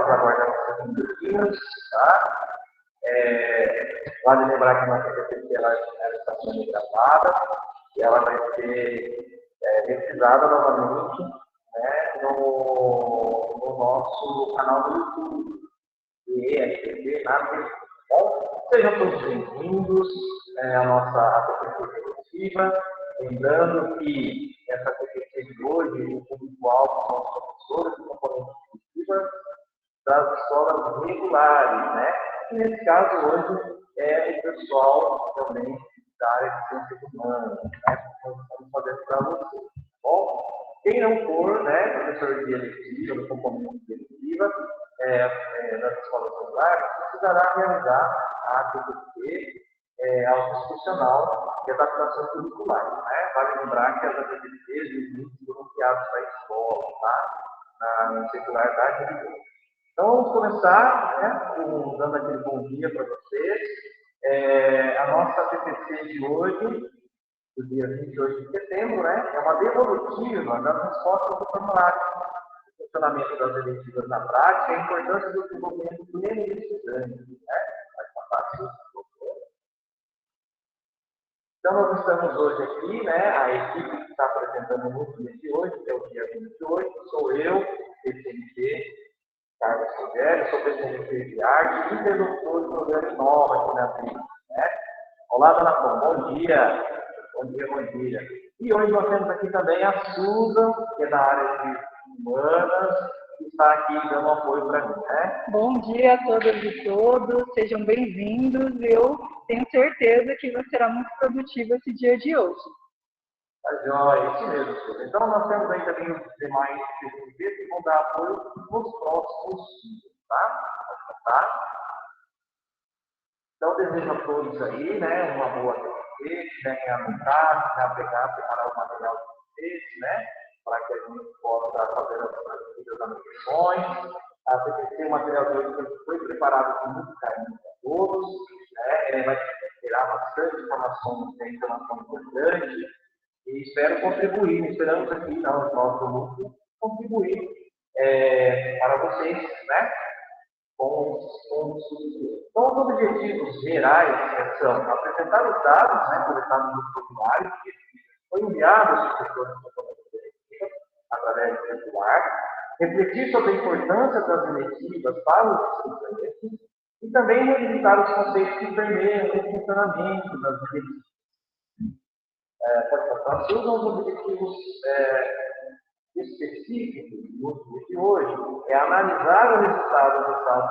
vamos aguardar uns minutinhos, tá? Vale lembrar que a nossa TPC ela está sendo gravada e ela vai ser reprisada novamente, né, no nosso canal do YouTube, ESPB na. Bom, sejam todos bem-vindos à nossa TPC coletiva. Lembrando que essa TPC de hoje, o público-alvo são os professores de componentes coletivas das escolas regulares, né? E nesse caso, hoje, é o pessoal também da área de ciências humanas, né? Vamos fazer para vocês, tá bom? Quem não for, né, professor de eletiva, do componente de eletiva, das escolas regulares, precisará realizar a TPC autoinstrucional de adaptação curricular, né? Vale lembrar que as ATPCs e os links foram criados para a escola, tá? Na circular da direção. Então, vamos começar, né, dando aquele bom dia para vocês. A nossa TPC de hoje, do dia 28 de setembro, né, é uma devolutiva das respostas do formulário, o funcionamento das eletivas na prática e a importância do desenvolvimento pleno do estudante, né? Vai passar isso. Então, nós estamos hoje aqui, né, a equipe que está apresentando no dia de hoje, que é o dia 28, sou eu, PCMT, Carlos Rogério, sou PCMT de arte, interlocutor do programa Nova aqui na Trilha, né? Olá, dona Pão, bom dia. Bom dia, bom dia. E hoje nós temos aqui também a Susan, que é da área de humanas, que está aqui dando apoio para mim, né? Bom dia a todas e todos, sejam bem-vindos. Eu tenho certeza que será muito produtivo esse dia de hoje. Tá joia, isso mesmo, Susan. Então, nós temos aí também os demais PCMTs que vão dar apoio nos próximos dias, tá? Tá? Então, desejo a todos aí, né, uma boa TPC, que tiverem a vontade, já preparar o material de vocês, né, para que a gente possa fazer as devidas anotações. A TPC, o material de hoje foi preparado com muito carinho para todos, né, vai terá bastante informação, né, informação importante, e espero contribuir, esperamos aqui, nós do grupo, contribuir para vocês, né, com os então, os objetivos gerais são apresentar os dados, né, coletados no formulário, que foi enviado aos professores através do circular, refletir sobre a importância das eletivas para os estudantes e também revisitar os conceitos que permeiam o funcionamento das eletivas. Os objetivos específicos do dia de hoje é analisar o resultado dos dados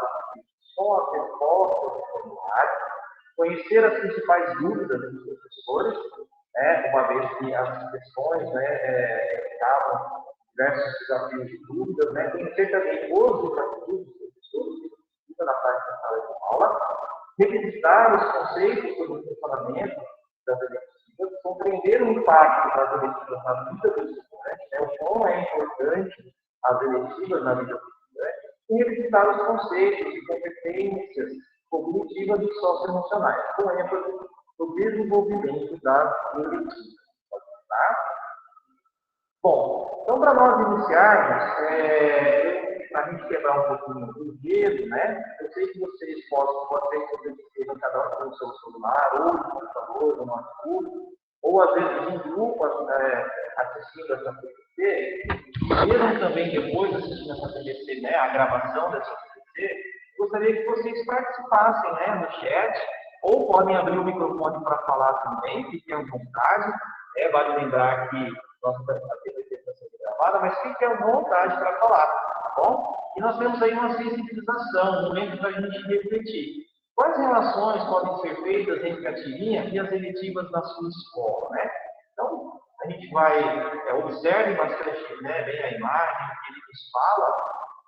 com as respostas do formulário, conhecer as principais dúvidas dos professores, né, uma vez que as questões, né, acabam diversos desafios de dúvidas, né, conhecer também os desafios dos professores que fica na parte da sala de aula, revisitar os conceitos sobre o funcionamento das eletivas, compreender o impacto das eletivas na vida do estudante, né, o quão é importante as eletivas na vida do estudante, e revisitar os conceitos e competências cognitivas e socioemocionais, com ênfase no desenvolvimento das eletivas. Tá? Bom, então, para nós iniciarmos, para a gente quebrar um pouquinho o gelo, né? Eu sei que vocês podem escrever cada um pelo seu celular, ou no computador, no notebook, ou às vezes em grupo, assistindo essa TPC, e mesmo também depois assistindo essa TPC, né, a gravação dessa TPC, gostaria que vocês participassem, né, no chat, ou podem abrir o microfone para falar também, fiquem à vontade. Vale lembrar que a TPC está sendo gravada, mas fiquem à vontade para falar, tá bom? E nós temos aí uma sensibilização, um momento para a gente refletir. Quais relações podem ser feitas entre a tirinha e as eletivas na sua escola, né? Então, a gente vai, observe bastante, né, bem a imagem, o que ele nos fala,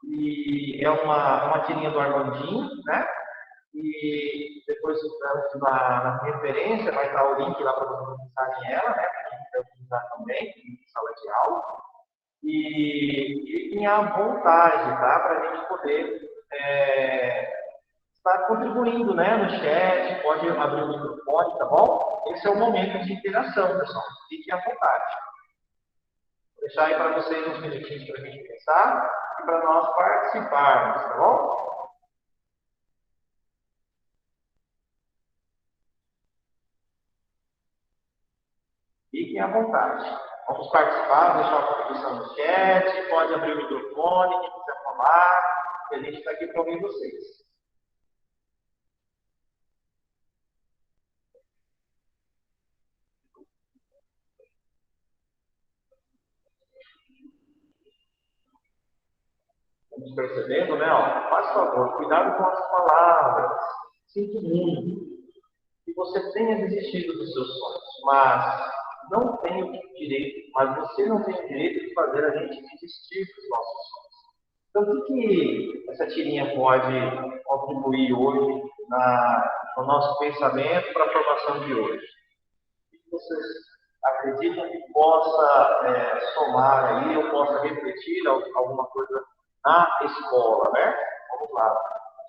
e é uma tirinha do Armandinho, né? E depois, na referência, vai estar o link lá para vocês utilizarem ela, né? Para quem quiser utilizar também, em sala de aula. E fiquem à vontade, tá? Para a gente poder estar contribuindo, né, no chat, pode abrir o microfone, tá bom? Esse é o momento de interação, pessoal. Fiquem à vontade. deixar aí para vocês uns minutinhos para a gente pensar e para nós participarmos, tá bom? Fiquem à vontade. Vamos participar, deixar uma contribuição no chat, pode abrir o microfone, quem quiser falar, e a gente está aqui para ouvir vocês. Estamos percebendo, né? Ó, faz favor, cuidado com as palavras. Sinto muito que você tenha desistido dos seus sonhos, mas não tem o direito, mas você não tem o direito de fazer a gente desistir dos nossos sonhos. Então, o que essa tirinha pode contribuir hoje no nosso pensamento para a formação de hoje? O que vocês acreditam que possa somar aí, ou possa refletir alguma coisa na escola, né? Vamos lá.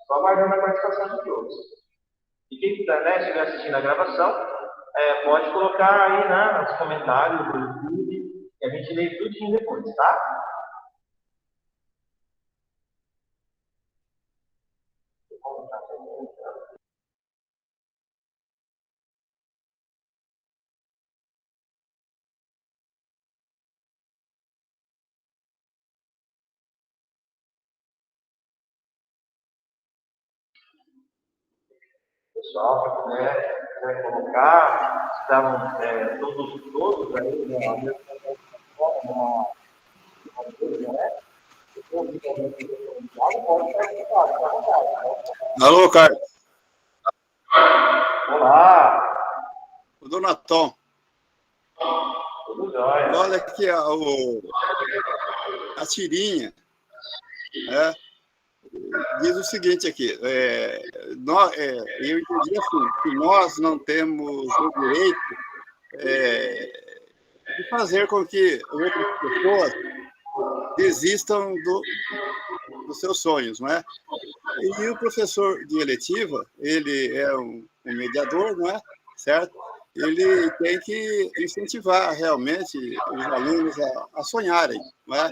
Só aguardando a participação de todos. E quem estiver assistindo a gravação, pode colocar aí, né, nos comentários do YouTube, e a gente lê tudinho depois, tá? Pessoal, se quiser colocar, estavam todos aí, né? Alô, Carlos. Olá. O Donatão. Tudo jóia. Olha aqui a tirinha, né, diz o seguinte aqui, eu entendi assim, que nós não temos o direito de fazer com que outras pessoas desistam dos seus sonhos, não é? E o professor de eletiva, ele é um mediador, não é? Certo? Ele tem que incentivar realmente os alunos a sonharem, não é?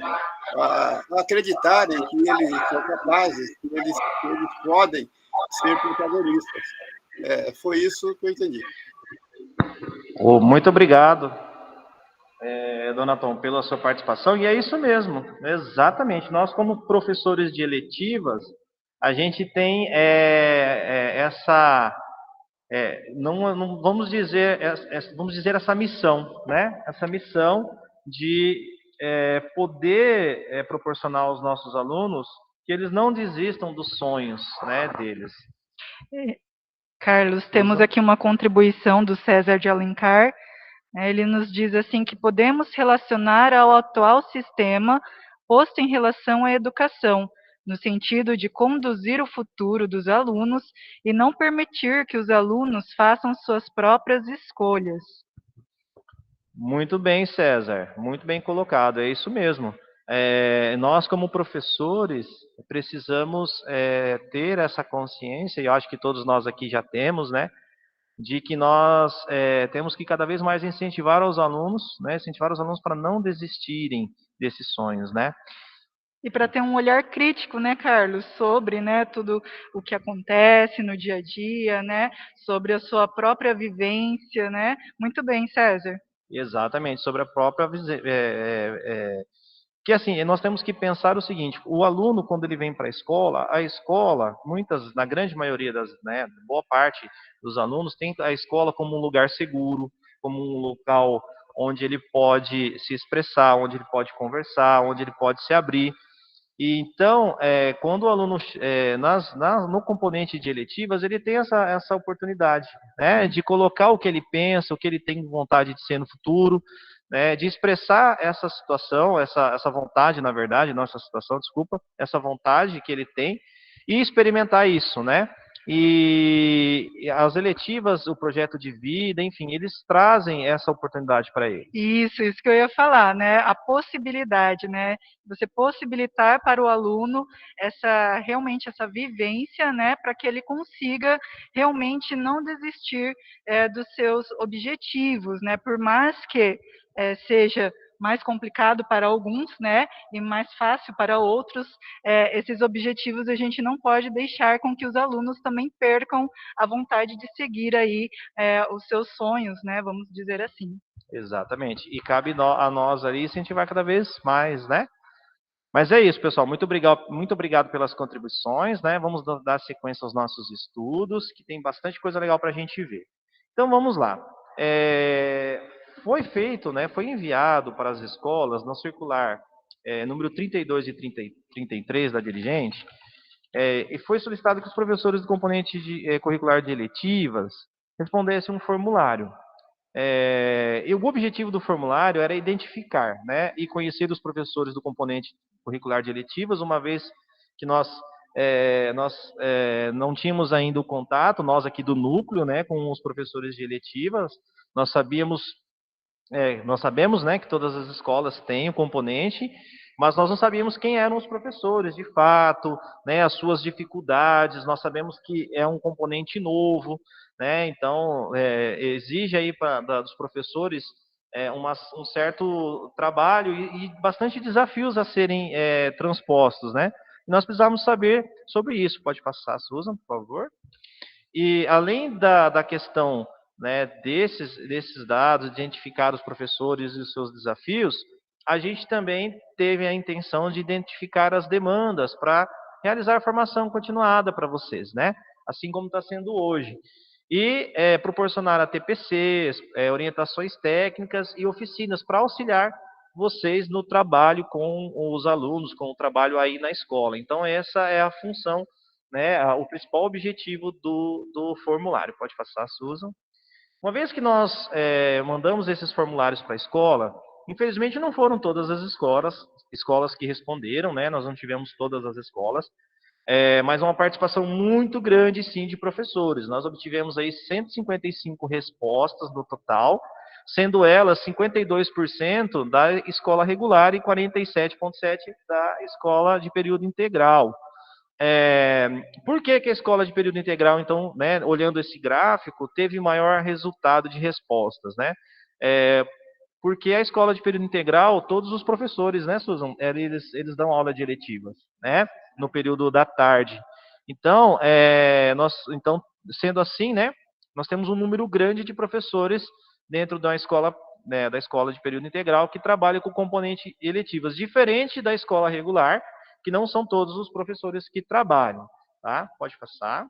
A acreditarem que eles são capazes, que eles podem ser protagonistas. Foi isso que eu entendi. Muito obrigado, Dona Tom, pela sua participação. E é isso mesmo, exatamente. Nós, como professores de eletivas, a gente tem essa... não vamos dizer essa missão, né? Essa missão de poder proporcionar aos nossos alunos que eles não desistam dos sonhos, né, deles. Carlos, temos aqui uma contribuição do César de Alencar. Ele nos diz assim que podemos relacionar ao atual sistema posto em relação à educação, no sentido de conduzir o futuro dos alunos e não permitir que os alunos façam suas próprias escolhas. Muito bem, César, muito bem colocado, é isso mesmo. Nós, como professores, precisamos ter essa consciência, e eu acho que todos nós aqui já temos, né, de que nós temos que cada vez mais incentivar os alunos, né, incentivar os alunos para não desistirem desses sonhos, né? E para ter um olhar crítico, né, Carlos, sobre, né, tudo o que acontece no dia a dia, né, sobre a sua própria vivência, né? Muito bem, César. Exatamente, sobre a própria que assim, nós temos que pensar o seguinte, o aluno, quando ele vem para a escola, na grande maioria né, boa parte dos alunos, tem a escola como um lugar seguro, como um local onde ele pode se expressar, onde ele pode conversar, onde ele pode se abrir. E então, quando o aluno, no componente de eletivas, ele tem essa oportunidade, né, de colocar o que ele pensa, o que ele tem vontade de ser no futuro, né, de expressar essa situação, essa vontade, na verdade, não essa situação, desculpa, essa vontade que ele tem, e experimentar isso, né? E as eletivas, o projeto de vida, enfim, eles trazem essa oportunidade para ele. Isso que eu ia falar, né? A possibilidade, né? Você possibilitar para o aluno realmente essa vivência, né? Para que ele consiga realmente não desistir dos seus objetivos, né? Por mais que seja mais complicado para alguns, né, e mais fácil para outros, esses objetivos a gente não pode deixar com que os alunos também percam a vontade de seguir aí os seus sonhos, né, vamos dizer assim. Exatamente. E cabe a nós ali incentivar cada vez mais, né? Mas é isso, pessoal. Muito obrigado pelas contribuições, né? Vamos dar sequência aos nossos estudos, que tem bastante coisa legal para a gente ver. Então, vamos lá. Foi feito, né? Foi enviado para as escolas, na circular número 32 e 33 da dirigente, e foi solicitado que os professores do componente curricular de eletivas respondessem um formulário. E o objetivo do formulário era identificar, né, e conhecer os professores do componente curricular de eletivas, uma vez que nós não tínhamos ainda o contato, nós aqui do núcleo, né, com os professores de eletivas. Nós sabemos, né, que todas as escolas têm o componente, mas nós não sabíamos quem eram os professores, de fato, né, as suas dificuldades. Nós sabemos que é um componente novo, né, então exige aí dos professores um certo trabalho e bastante desafios a serem transpostos, né. E nós precisamos saber sobre isso. Pode passar, Susan, por favor. E além da questão, né, desses dados, identificar os professores e os seus desafios, a gente também teve a intenção de identificar as demandas para realizar formação continuada para vocês, né? Assim como está sendo hoje. E proporcionar a TPCs, orientações técnicas e oficinas para auxiliar vocês no trabalho com os alunos, com o trabalho aí na escola. Então, essa é a função, né, o principal objetivo do formulário. Pode passar, Susan. Uma vez que nós mandamos esses formulários para a escola, infelizmente não foram todas as escolas que responderam, né? Nós não tivemos todas as escolas, mas uma participação muito grande, sim, de professores. Nós obtivemos aí 155 respostas no total, sendo elas 52% da escola regular e 47,7% da escola de período integral. Por que a escola de período integral, então, né, olhando esse gráfico, teve maior resultado de respostas, né? Porque a escola de período integral, todos os professores, né, Susan, eles dão aula de eletivas, né, no período da tarde. Então, então, sendo assim, né, nós temos um número grande de professores dentro da escola, né, da escola de período integral que trabalha com componente eletivas, diferente da escola regular, que não são todos os professores que trabalham, tá? Pode passar,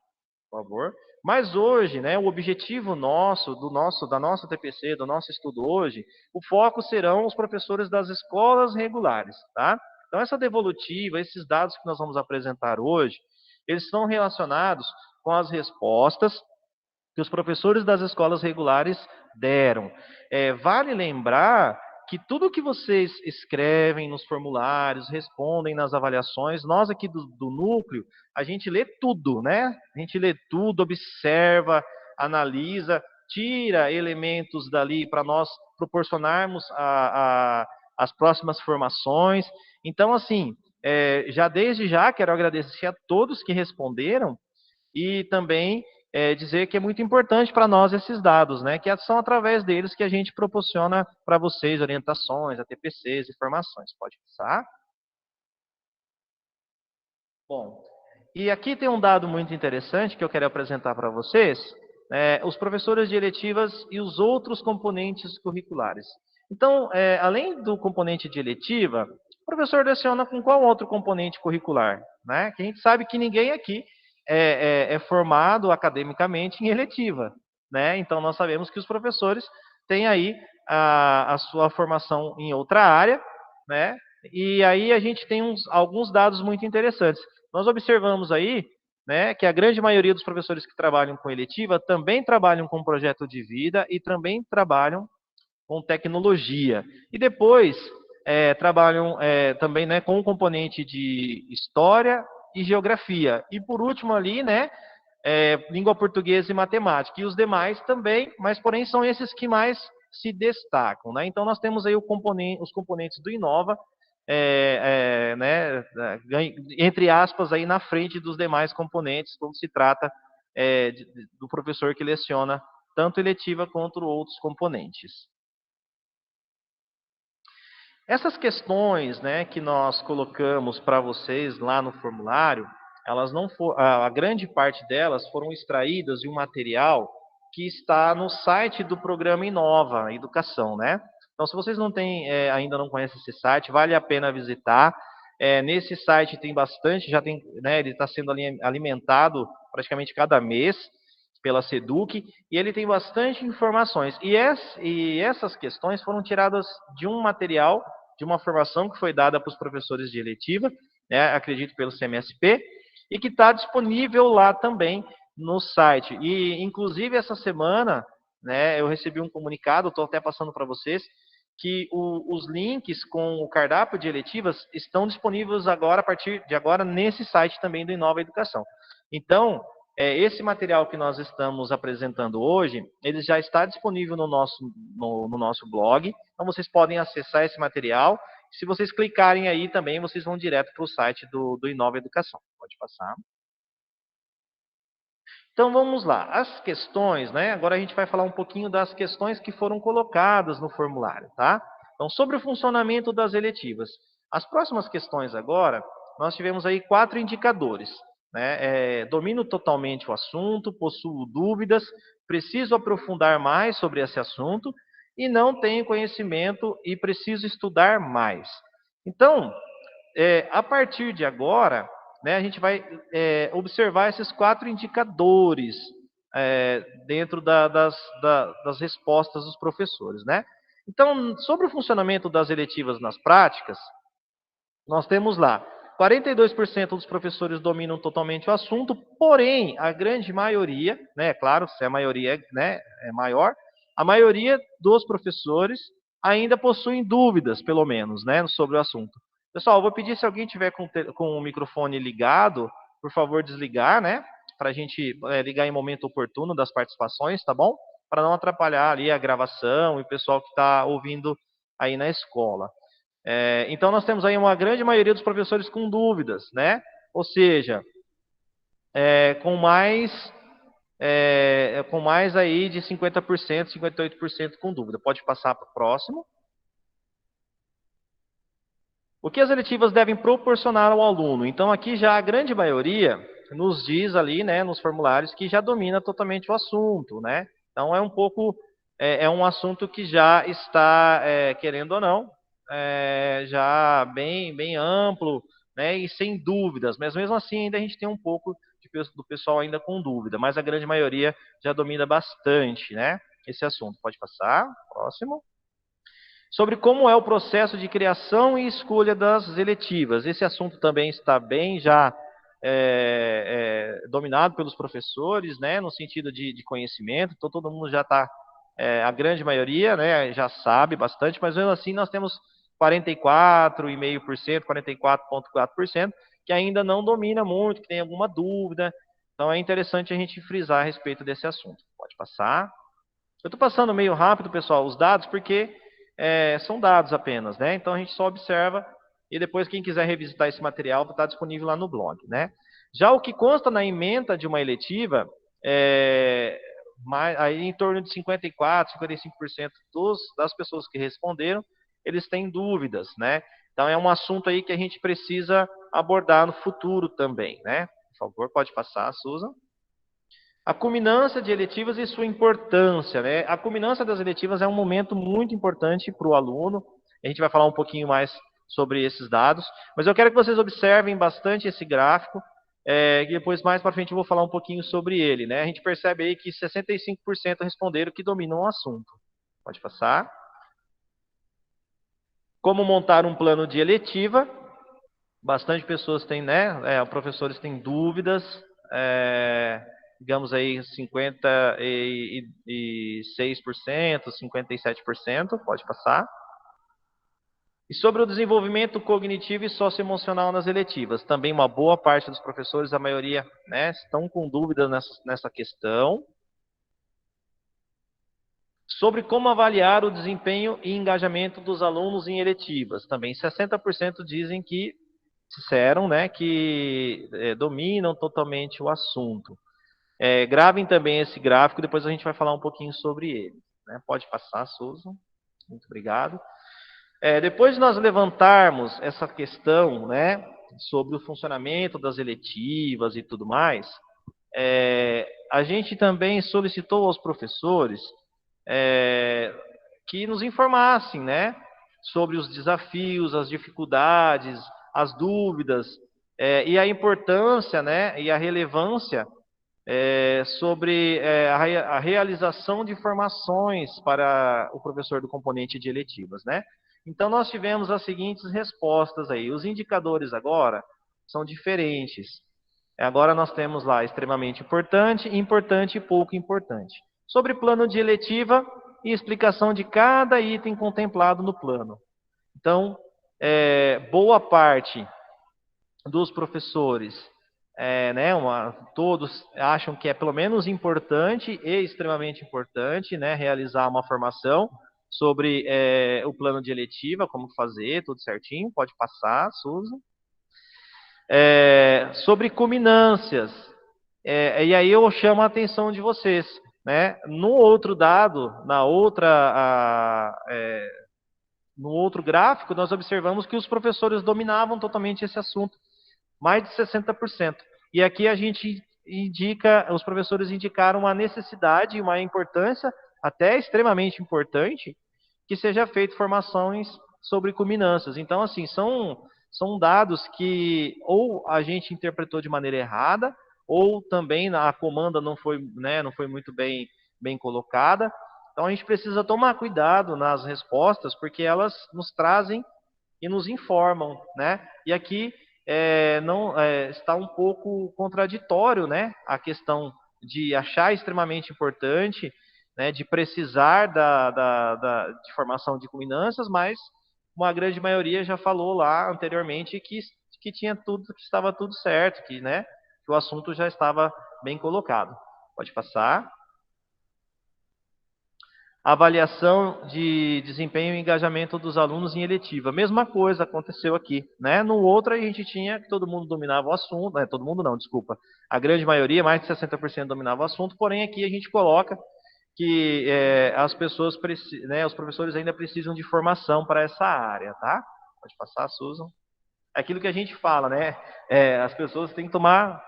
por favor. Mas hoje, né, o objetivo da nossa TPC, do nosso estudo hoje, o foco serão os professores das escolas regulares, tá? Então, essa devolutiva, esses dados que nós vamos apresentar hoje, eles estão relacionados com as respostas que os professores das escolas regulares deram. Vale lembrar que tudo que vocês escrevem nos formulários, respondem nas avaliações, nós aqui do núcleo, a gente lê tudo, né? A gente lê tudo, observa, analisa, tira elementos dali para nós proporcionarmos as próximas formações. Então, assim, desde já quero agradecer a todos que responderam e também dizer que é muito importante para nós esses dados, né? Que são através deles que a gente proporciona para vocês orientações, ATPCs, informações. Pode passar. Bom, e aqui tem um dado muito interessante que eu quero apresentar para vocês, os professores de eletivas e os outros componentes curriculares. Então, além do componente de eletiva, o professor leciona com qual outro componente curricular? Né? Que a gente sabe que ninguém aqui é formado academicamente em eletiva, né? Então, nós sabemos que os professores têm aí a sua formação em outra área, né? E aí a gente tem alguns dados muito interessantes. Nós observamos aí, né, que a grande maioria dos professores que trabalham com eletiva também trabalham com projeto de vida e também trabalham com tecnologia. E depois trabalham também, né, com o componente de história e geografia. E por último ali, né, língua portuguesa e matemática. E os demais também, mas porém são esses que mais se destacam, né? Então nós temos aí os componentes do Inova, né, entre aspas, aí na frente dos demais componentes, quando se trata do professor que leciona tanto eletiva quanto outros componentes. Essas questões, né, que nós colocamos para vocês lá no formulário, elas não for, a grande parte delas foram extraídas de um material que está no site do programa Inova Educação, né? Então, se vocês não têm, ainda não conhecem esse site, vale a pena visitar. Nesse site tem bastante, já tem, né, ele está sendo alimentado praticamente cada mês pela SEDUC, e ele tem bastante informações. E essas questões foram tiradas de um material, de uma formação que foi dada para os professores de eletiva, né, acredito pelo CMSP, e que está disponível lá também no site. E, inclusive, essa semana, né, eu recebi um comunicado, estou até passando para vocês, que os links com o cardápio de eletivas estão disponíveis agora, a partir de agora, nesse site também do Inova Educação. Então, esse material que nós estamos apresentando hoje, ele já está disponível no nosso blog, então vocês podem acessar esse material. Se vocês clicarem aí também, vocês vão direto para o site do Inova Educação. Pode passar. Então vamos lá, as questões, né? Agora a gente vai falar um pouquinho das questões que foram colocadas no formulário, tá? Então, sobre o funcionamento das eletivas. As próximas questões agora, nós tivemos aí 4 indicadores, né? Domino totalmente o assunto, possuo dúvidas, preciso aprofundar mais sobre esse assunto e não tenho conhecimento e preciso estudar mais. Então, a partir de agora, né, a gente vai observar esses 4 indicadores dentro das respostas dos professores, né? Então, sobre o funcionamento das eletivas nas práticas, nós temos lá 42% dos professores dominam totalmente o assunto, porém, a grande maioria, né, claro, se a maioria né, é maior, a maioria dos professores ainda possuem dúvidas, pelo menos, né, sobre o assunto. Pessoal, eu vou pedir se alguém tiver com o microfone ligado, por favor, desligar, né? Para a gente ligar em momento oportuno das participações, tá bom? Para não atrapalhar ali a gravação e o pessoal que está ouvindo aí na escola. Então, nós temos aí uma grande maioria dos professores com dúvidas, né? Ou seja, com mais aí de 50%, 58% com dúvida. Pode passar para o próximo. O que as eletivas devem proporcionar ao aluno? Então, aqui já a grande maioria nos diz ali, né, nos formulários, que já domina totalmente o assunto, né? Então, é um pouco, é um assunto que já está, querendo ou não, já bem amplo, né, e sem dúvidas. Mas mesmo assim, ainda a gente tem um pouco do pessoal ainda com dúvida, mas a grande maioria já domina bastante, né, esse assunto. Pode passar, próximo. Sobre como é o processo de criação e escolha das eletivas. Esse assunto também está bem já dominado pelos professores, né, no sentido de conhecimento. Então, todo mundo já está, a grande maioria, né, já sabe bastante, mas mesmo assim nós temos 44,5%, 44,4%, que ainda não domina muito, que tem alguma dúvida. Então, é interessante a gente frisar a respeito desse assunto. Pode passar. Eu estou passando meio rápido, pessoal, os dados, porque são dados apenas, né? Então a gente só observa e depois quem quiser revisitar esse material está disponível lá no blog, né? Já o que consta na ementa de uma eletiva, aí em torno de 54%, 55% das pessoas que responderam, eles têm dúvidas, né? Então é um assunto aí que a gente precisa abordar no futuro também, né? Por favor, pode passar, Susan. A culminância de eletivas e sua importância, né? A culminância das eletivas é um momento muito importante para o aluno. A gente vai falar um pouquinho mais sobre esses dados, mas eu quero que vocês observem bastante esse gráfico, e depois mais para frente eu vou falar um pouquinho sobre ele, né? A gente percebe aí que 65% responderam que dominam o assunto. Pode passar. Como montar um plano de eletiva? Bastante pessoas têm, né? Professores têm dúvidas. Digamos aí 56%, 57%, pode passar. E sobre o desenvolvimento cognitivo e socioemocional nas eletivas, também uma boa parte dos professores, a maioria, né, estão com dúvidas nessa questão. Sobre como avaliar o desempenho e engajamento dos alunos em eletivas, também 60% dizem que disseram, né, que dominam totalmente o assunto. Gravem também esse gráfico, depois a gente vai falar um pouquinho sobre ele, né? Pode passar, Susan. Muito obrigado. Depois de nós levantarmos essa questão, né, sobre o funcionamento das eletivas e tudo mais, a gente também solicitou aos professores que nos informassem, né, sobre os desafios, as dificuldades, as dúvidas, e a importância, né, e a relevância sobre a realização de formações para o professor do componente de eletivas, né? Então, nós tivemos as seguintes respostas aí. Os indicadores agora são diferentes. Agora nós temos lá extremamente importante, importante e pouco importante. Sobre plano de eletiva e explicação de cada item contemplado no plano. Então, boa parte dos professores, né, todos acham que é pelo menos importante e extremamente importante, né, realizar uma formação sobre o plano de eletiva, como fazer, tudo certinho. Pode passar, Susan. Sobre culminâncias, e aí eu chamo a atenção de vocês, né? No outro dado, no outro gráfico, nós observamos que os professores dominavam totalmente esse assunto, mais de 60%. E aqui a gente os professores indicaram uma necessidade, uma importância, até extremamente importante, que seja feita formações sobre culminâncias. Então, assim, são dados que ou a gente interpretou de maneira errada, ou também a comanda não foi muito bem colocada. Então, a gente precisa tomar cuidado nas respostas, porque elas nos trazem e nos informam, né? E aqui está um pouco contraditório, né? A questão de achar extremamente importante, né, de precisar de formação de culminâncias, mas uma grande maioria já falou lá anteriormente que tinha tudo, que estava tudo certo, que o assunto já estava bem colocado. Pode passar. Avaliação de desempenho e engajamento dos alunos em eletiva. Mesma coisa aconteceu aqui, né? No outro a gente tinha que todo mundo dominava o assunto, todo mundo não, desculpa. A grande maioria, mais de 60% dominava o assunto, porém aqui a gente coloca que as pessoas, os professores ainda precisam de formação para essa área, tá? Pode passar, Susan. Aquilo que a gente fala, né? As pessoas têm que tomar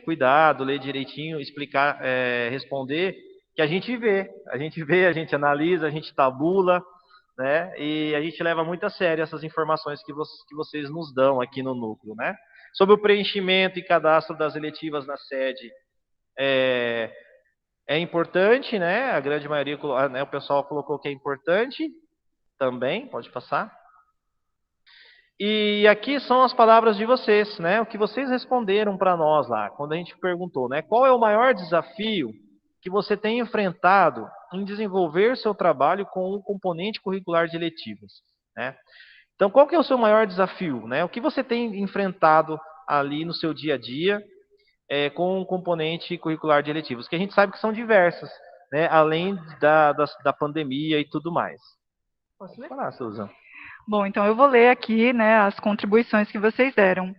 cuidado, ler direitinho, explicar, responder, que a gente vê, a gente analisa, a gente tabula, né? E a gente leva muito a sério essas informações que vocês nos dão aqui no núcleo, né? Sobre o preenchimento e cadastro das eletivas na sede, é importante, né? A grande maioria, né, o pessoal colocou que é importante também, pode passar. E aqui são as palavras de vocês, né? O que vocês responderam para nós lá, quando a gente perguntou, né? Qual é o maior desafio que você tem enfrentado em desenvolver seu trabalho com o componente curricular de eletivas, né? Então, qual que é o seu maior desafio, né? O que você tem enfrentado ali no seu dia a dia com o componente curricular de eletivas? Que a gente sabe que são diversas, né? Além da pandemia e tudo mais. Posso falar, Susan? Bom, então eu vou ler aqui, né, as contribuições que vocês deram.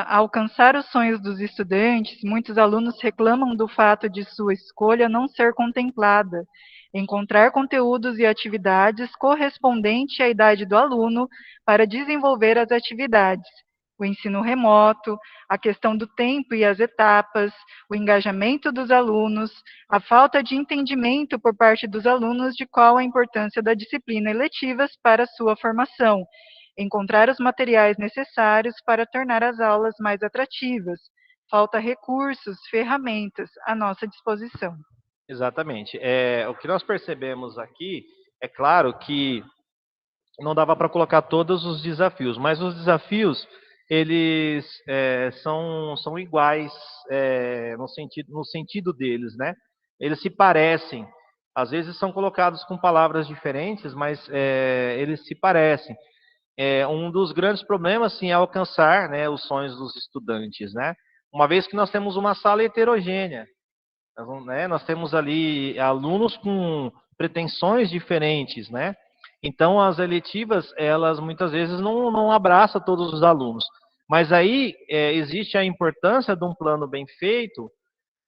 Alcançar os sonhos dos estudantes, muitos alunos reclamam do fato de sua escolha não ser contemplada. Encontrar conteúdos e atividades correspondentes à idade do aluno para desenvolver as atividades. O ensino remoto, a questão do tempo e as etapas, o engajamento dos alunos, a falta de entendimento por parte dos alunos de qual a importância da disciplina eletivas para sua formação, encontrar os materiais necessários para tornar as aulas mais atrativas, falta recursos, ferramentas à nossa disposição. Exatamente. O que nós percebemos aqui, é claro que não dava para colocar todos os desafios, mas os desafios eles são iguais no sentido deles, né? Eles se parecem. Às vezes são colocados com palavras diferentes, mas eles se parecem. Um dos grandes problemas, sim, é alcançar, né, os sonhos dos estudantes, né? Uma vez que nós temos uma sala heterogênea, nós temos ali alunos com pretensões diferentes, né? Então, as eletivas, elas muitas vezes não abraçam todos os alunos. Mas aí existe a importância de um plano bem feito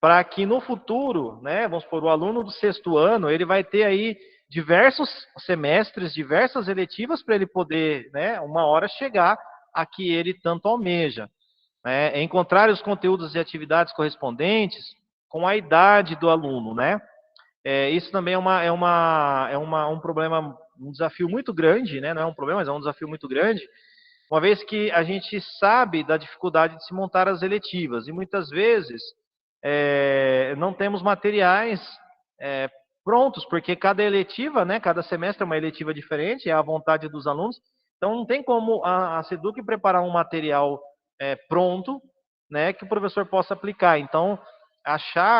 para que no futuro, né, vamos supor, o aluno do 6º ano, ele vai ter aí diversos semestres, diversas eletivas para ele poder, né, uma hora chegar a que ele tanto almeja. Né? Encontrar os conteúdos e atividades correspondentes com a idade do aluno, né? Isso também um problema, um desafio muito grande, né? Não é um problema, mas é um desafio muito grande, uma vez que a gente sabe da dificuldade de se montar as eletivas, e muitas vezes não temos materiais prontos, porque cada eletiva, né, cada semestre é uma eletiva diferente, é à vontade dos alunos, então não tem como a SEDUC preparar um material pronto, né, que o professor possa aplicar. Então,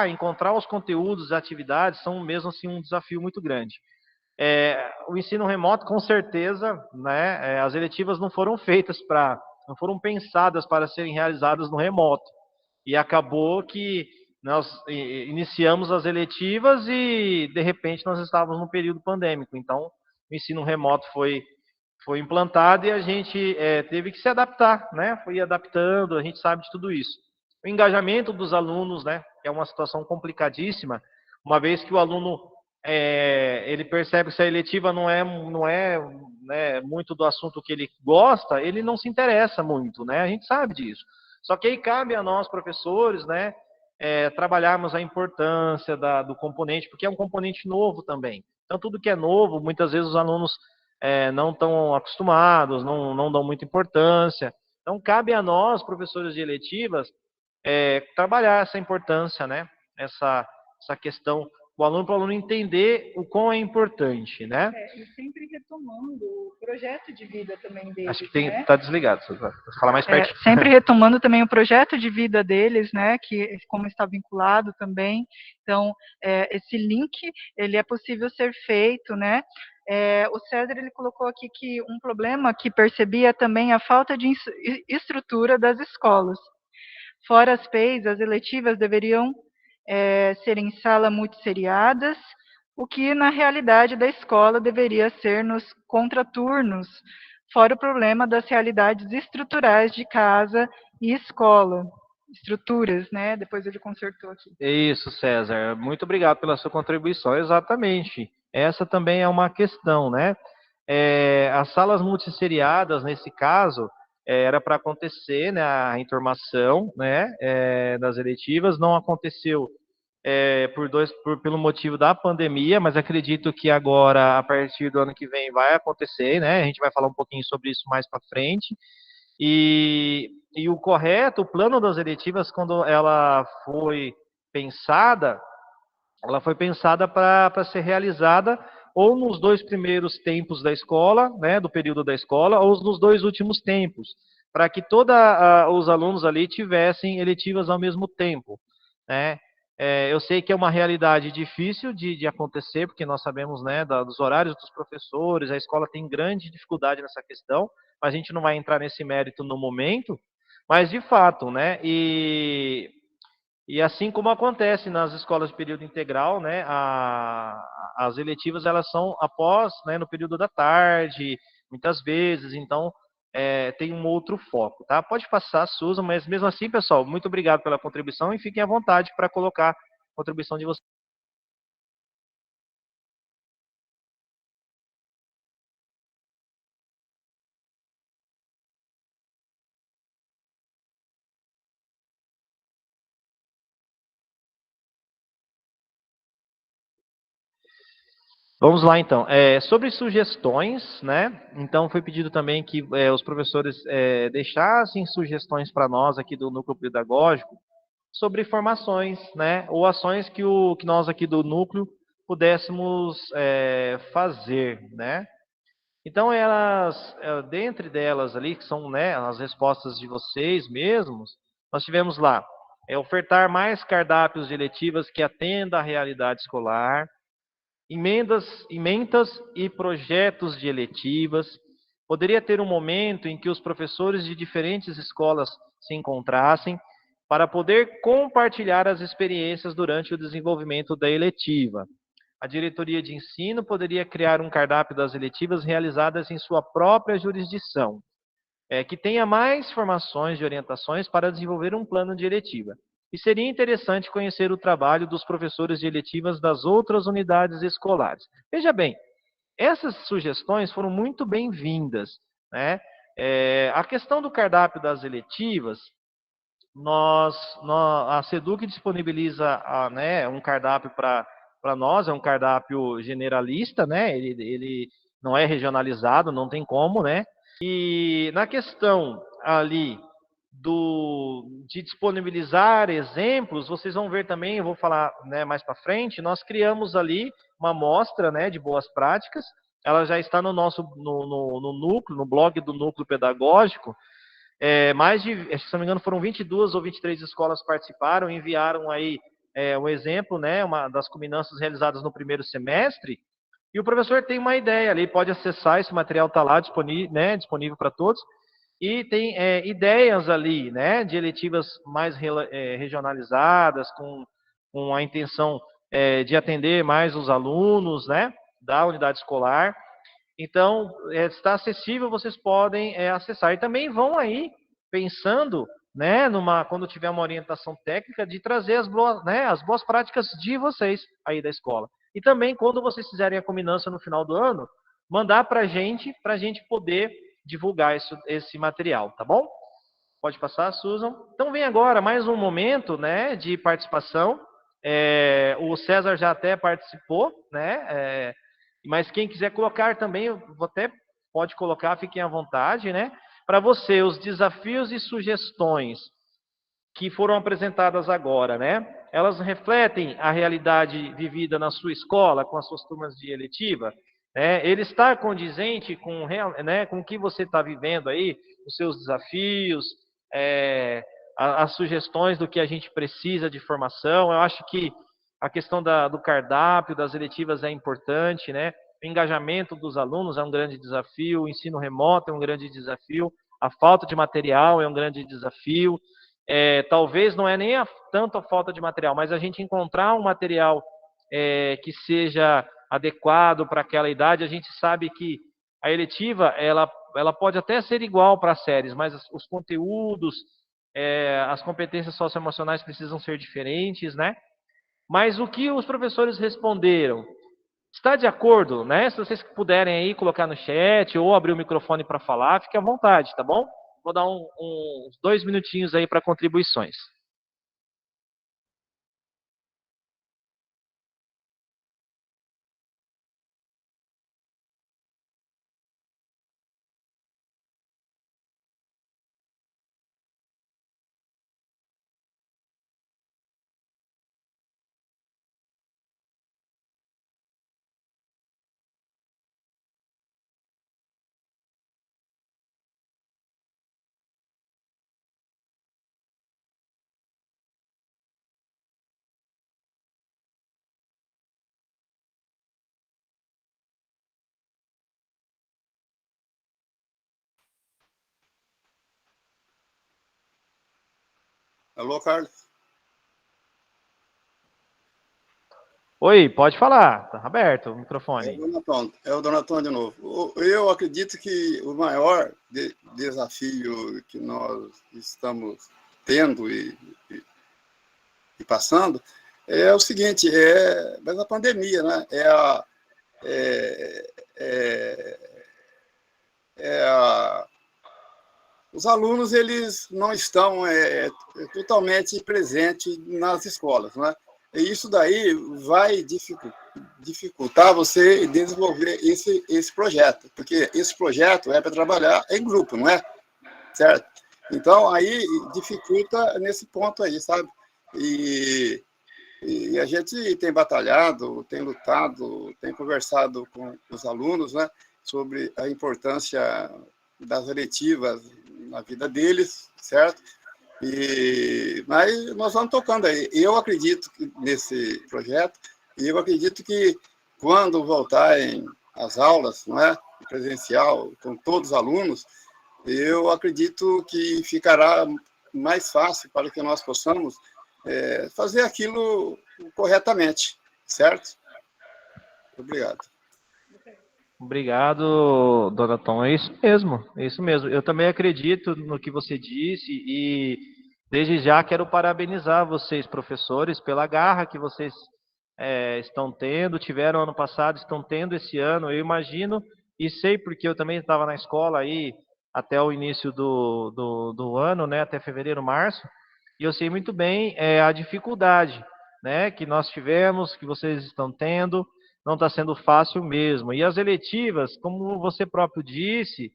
encontrar os conteúdos, as atividades, são mesmo assim um desafio muito grande. O ensino remoto, com certeza, né, as eletivas não foram não foram pensadas para serem realizadas no remoto. E acabou que nós iniciamos as eletivas e, de repente, nós estávamos no período pandêmico. Então, o ensino remoto foi implantado e a gente teve que se adaptar, né? Foi adaptando, a gente sabe de tudo isso. O engajamento dos alunos, né? É uma situação complicadíssima, uma vez que o aluno ele percebe que se a eletiva não é né, muito do assunto que ele gosta, ele não se interessa muito, né? A gente sabe disso. Só que aí cabe a nós, professores, né, trabalharmos a importância do componente, porque é um componente novo também. Então, tudo que é novo, muitas vezes os alunos não estão acostumados, não dão muita importância. Então, cabe a nós, professores de eletivas, trabalhar essa importância, né? Essa questão, para o aluno entender o quão é importante, né? E sempre retomando o projeto de vida também deles. Acho que está desligado, vou falar mais perto. Sempre retomando também o projeto de vida deles, né? Que como está vinculado também. Então, esse link, ele é possível ser feito, né? O César, ele colocou aqui que um problema que percebia também a falta de estrutura das escolas. Fora as PEIs, as eletivas deveriam ser em sala multisseriadas, o que na realidade da escola deveria ser nos contraturnos, fora o problema das realidades estruturais de casa e escola. Estruturas, né? Depois ele consertou aqui. Isso, César. Muito obrigado pela sua contribuição. Exatamente. Essa também é uma questão, né? As salas multisseriadas, nesse caso, era para acontecer, né, a informação, né, das eletivas. Não aconteceu pelo motivo da pandemia, mas acredito que agora, a partir do ano que vem, vai acontecer, né? A gente vai falar um pouquinho sobre isso mais para frente. E o correto, o plano das eletivas, quando ela foi pensada para ser realizada ou nos 2 primeiros tempos da escola, né, do período da escola, ou nos 2 últimos tempos, para que todos os alunos ali tivessem eletivas ao mesmo tempo, né? Eu sei que é uma realidade difícil de acontecer, porque nós sabemos, né, dos horários dos professores, a escola tem grande dificuldade nessa questão, mas a gente não vai entrar nesse mérito no momento, mas de fato, né, e assim como acontece nas escolas de período integral, né, as eletivas elas são após, né, no período da tarde, muitas vezes, então tem um outro foco, tá? Pode passar, Susan, mas mesmo assim, pessoal, muito obrigado pela contribuição e fiquem à vontade para colocar a contribuição de vocês. Vamos lá, então. Sobre sugestões, né? Então, foi pedido também que os professores deixassem sugestões para nós aqui do Núcleo Pedagógico sobre formações, né? Ou ações que nós aqui do Núcleo pudéssemos fazer, né? Então, dentre delas ali, que são, né, as respostas de vocês mesmos, nós tivemos lá, ofertar mais cardápios de eletivas que atendam à realidade escolar, emendas e projetos de eletivas. Poderia ter um momento em que os professores de diferentes escolas se encontrassem para poder compartilhar as experiências durante o desenvolvimento da eletiva. A diretoria de ensino poderia criar um cardápio das eletivas realizadas em sua própria jurisdição, que tenha mais formações e orientações para desenvolver um plano de eletiva. e seria interessante conhecer o trabalho dos professores de eletivas das outras unidades escolares. Veja bem, essas sugestões foram muito bem-vindas, né? A questão do cardápio das eletivas, a SEDUC disponibiliza né, um cardápio para nós, é um cardápio generalista, né? Ele não é regionalizado, não tem como, né? E na questão ali de disponibilizar exemplos, vocês vão ver também, eu vou falar, né, mais para frente, nós criamos ali uma amostra, né, de boas práticas, ela já está no nosso no núcleo, no blog do núcleo pedagógico. Mais de, se não me engano, foram 22 ou 23 escolas participaram, enviaram aí um exemplo, né, uma das culminâncias realizadas no primeiro semestre, e o professor tem uma ideia ali, pode acessar, esse material está lá disponível, né, disponível para todos, e tem ideias ali, né, de eletivas mais regionalizadas, com a intenção de atender mais os alunos, né, da unidade escolar. Então, está acessível, vocês podem acessar. E também vão aí pensando, né, quando tiver uma orientação técnica, de trazer as boas práticas de vocês aí da escola. E também, quando vocês fizerem a culminância no final do ano, mandar para a gente poder divulgar esse material, tá bom? Pode passar, Susan. Então, vem agora mais um momento, né, de participação. O César já até participou, né? Mas quem quiser colocar também, pode colocar, fiquem à vontade, né? Para você, os desafios e sugestões que foram apresentadas agora, né? Elas refletem a realidade vivida na sua escola, com as suas turmas de eletiva? Ele está condizente com o que você está vivendo aí, os seus desafios, as sugestões do que a gente precisa de formação? Eu acho que a questão do cardápio, das eletivas é importante, né? O engajamento dos alunos é um grande desafio, o ensino remoto é um grande desafio, a falta de material é um grande desafio. Talvez não é nem tanto a falta de material, mas a gente encontrar um material que seja adequado para aquela idade. A gente sabe que a eletiva, ela pode até ser igual para as séries, mas os conteúdos, as competências socioemocionais precisam ser diferentes, né? Mas o que os professores responderam? Está de acordo, né? Se vocês puderem aí colocar no chat ou abrir o microfone para falar, fique à vontade, tá bom? Vou dar uns 2 minutinhos aí para contribuições. Alô, Carlos? Oi, pode falar, tá aberto o microfone. É o Donatão de novo. Eu acredito que o maior desafio que nós estamos tendo e passando é o seguinte, mas a pandemia, né? Os alunos, eles não estão totalmente presentes nas escolas, né? E isso daí vai dificultar você desenvolver esse projeto, porque esse projeto é para trabalhar em grupo, não é? Certo? Então, aí dificulta nesse ponto aí, sabe? E a gente tem batalhado, tem lutado, tem conversado com os alunos, né, sobre a importância das eletivas na vida deles, certo? Mas nós vamos tocando aí. Eu acredito nesse projeto, e eu acredito que quando voltarem as aulas, não é, presencial, com todos os alunos, eu acredito que ficará mais fácil para que nós possamos fazer aquilo corretamente, certo? Obrigado. Obrigado, Donatão. É isso mesmo, é isso mesmo. Eu também acredito no que você disse e Desde já quero parabenizar vocês, professores, pela garra que vocês estão tendo, tiveram ano passado, estão tendo esse ano, eu imagino, e sei porque eu também estava na escola aí até o início do ano, né, até fevereiro, março, e eu sei muito bem a dificuldade, né, que nós tivemos, que vocês estão tendo, não está sendo fácil mesmo. E as eletivas, como você próprio disse,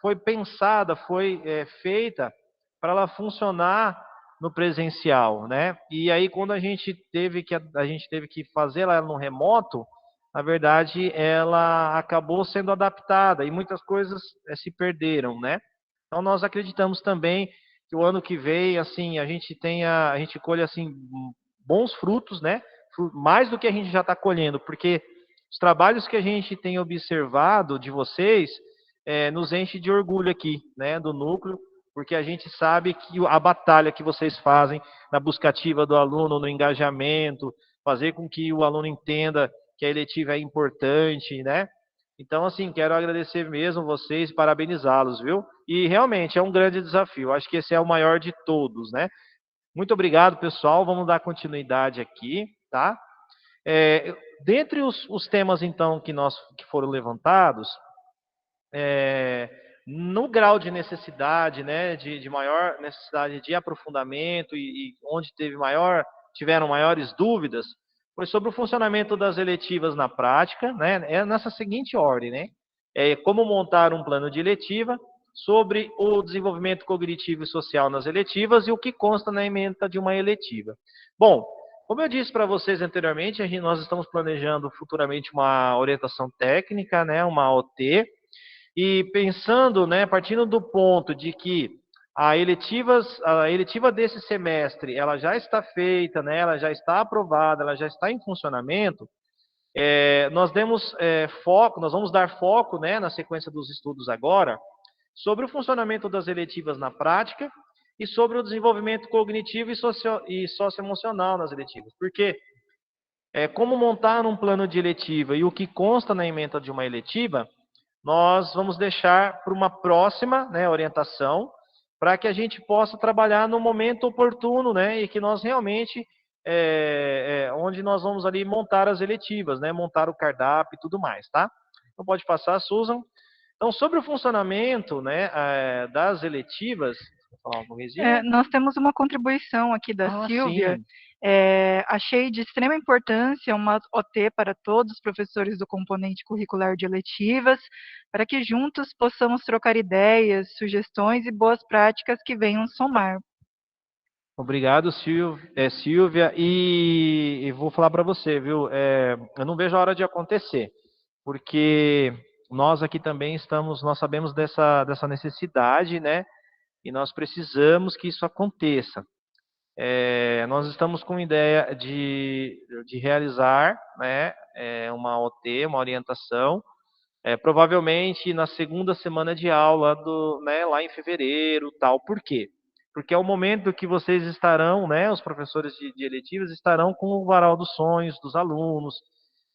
foi pensada, foi feita para ela funcionar no presencial, né? E aí quando a gente teve que fazer ela no remoto, na verdade ela acabou sendo adaptada e muitas coisas se perderam, né? Então nós acreditamos também que o ano que vem, assim, a gente colhe assim bons frutos, né? Mais do que a gente já está colhendo, porque os trabalhos que a gente tem observado de vocês nos enche de orgulho aqui, né, do núcleo, porque a gente sabe que a batalha que vocês fazem na busca ativa do aluno, no engajamento, fazer com que o aluno entenda que a eletiva é importante, né? Então, assim, quero agradecer mesmo vocês, parabenizá-los, viu? E realmente é um grande desafio. Acho que esse é o maior de todos, né? Muito obrigado, pessoal. Vamos dar continuidade aqui, tá? Dentre os temas, então, que foram levantados, no grau de necessidade, né, de maior necessidade de aprofundamento e onde tiveram maiores dúvidas, foi sobre o funcionamento das eletivas na prática, né, nessa seguinte ordem, né, como montar um plano de eletiva, sobre o desenvolvimento cognitivo e social nas eletivas e o que consta na ementa de uma eletiva. Bom, como eu disse para vocês anteriormente, nós estamos planejando futuramente uma orientação técnica, né, uma OT, e pensando, né, partindo do ponto de que a eletiva desse semestre, ela já está feita, né, ela já está aprovada, ela já está em funcionamento, nós vamos dar foco, né, na sequência dos estudos agora, sobre o funcionamento das eletivas na prática e sobre o desenvolvimento cognitivo e socioemocional nas eletivas. Porque como montar um plano de eletiva e o que consta na ementa de uma eletiva, nós vamos deixar para uma próxima, né, orientação, para que a gente possa trabalhar no momento oportuno, né, e que nós realmente, onde nós vamos ali montar as eletivas, né, montar o cardápio e tudo mais, tá? Então pode passar, Susan. Então, sobre o funcionamento, né, das eletivas, vou falar alguma coisinha? Nós temos uma contribuição aqui da Silvia. Sim. Achei de extrema importância uma OT para todos os professores do componente curricular de eletivas, para que juntos possamos trocar ideias, sugestões e boas práticas que venham somar. Obrigado, Silvia. E vou falar para você, viu? Eu não vejo a hora de acontecer, porque nós aqui também nós sabemos dessa necessidade, né? E nós precisamos que isso aconteça. Nós estamos com ideia de realizar, né, uma OT, uma orientação, provavelmente na segunda semana de aula, né, lá em fevereiro, tal. Por quê? Porque é o momento que vocês estarão, né, os professores de eletivas estarão com o varal dos sonhos dos alunos,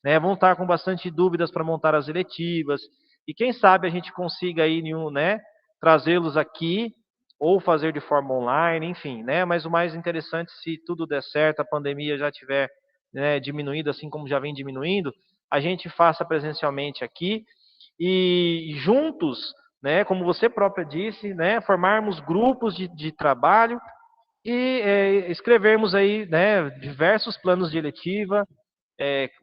né, vão estar com bastante dúvidas para montar as eletivas, e quem sabe a gente consiga aí, né, trazê-los aqui, ou fazer de forma online, enfim, né, mas o mais interessante, se tudo der certo, a pandemia já tiver, né, diminuído, assim como já vem diminuindo, a gente faça presencialmente aqui, e juntos, né, como você própria disse, né, formarmos grupos de trabalho e escrevermos aí, né, diversos planos de eletiva,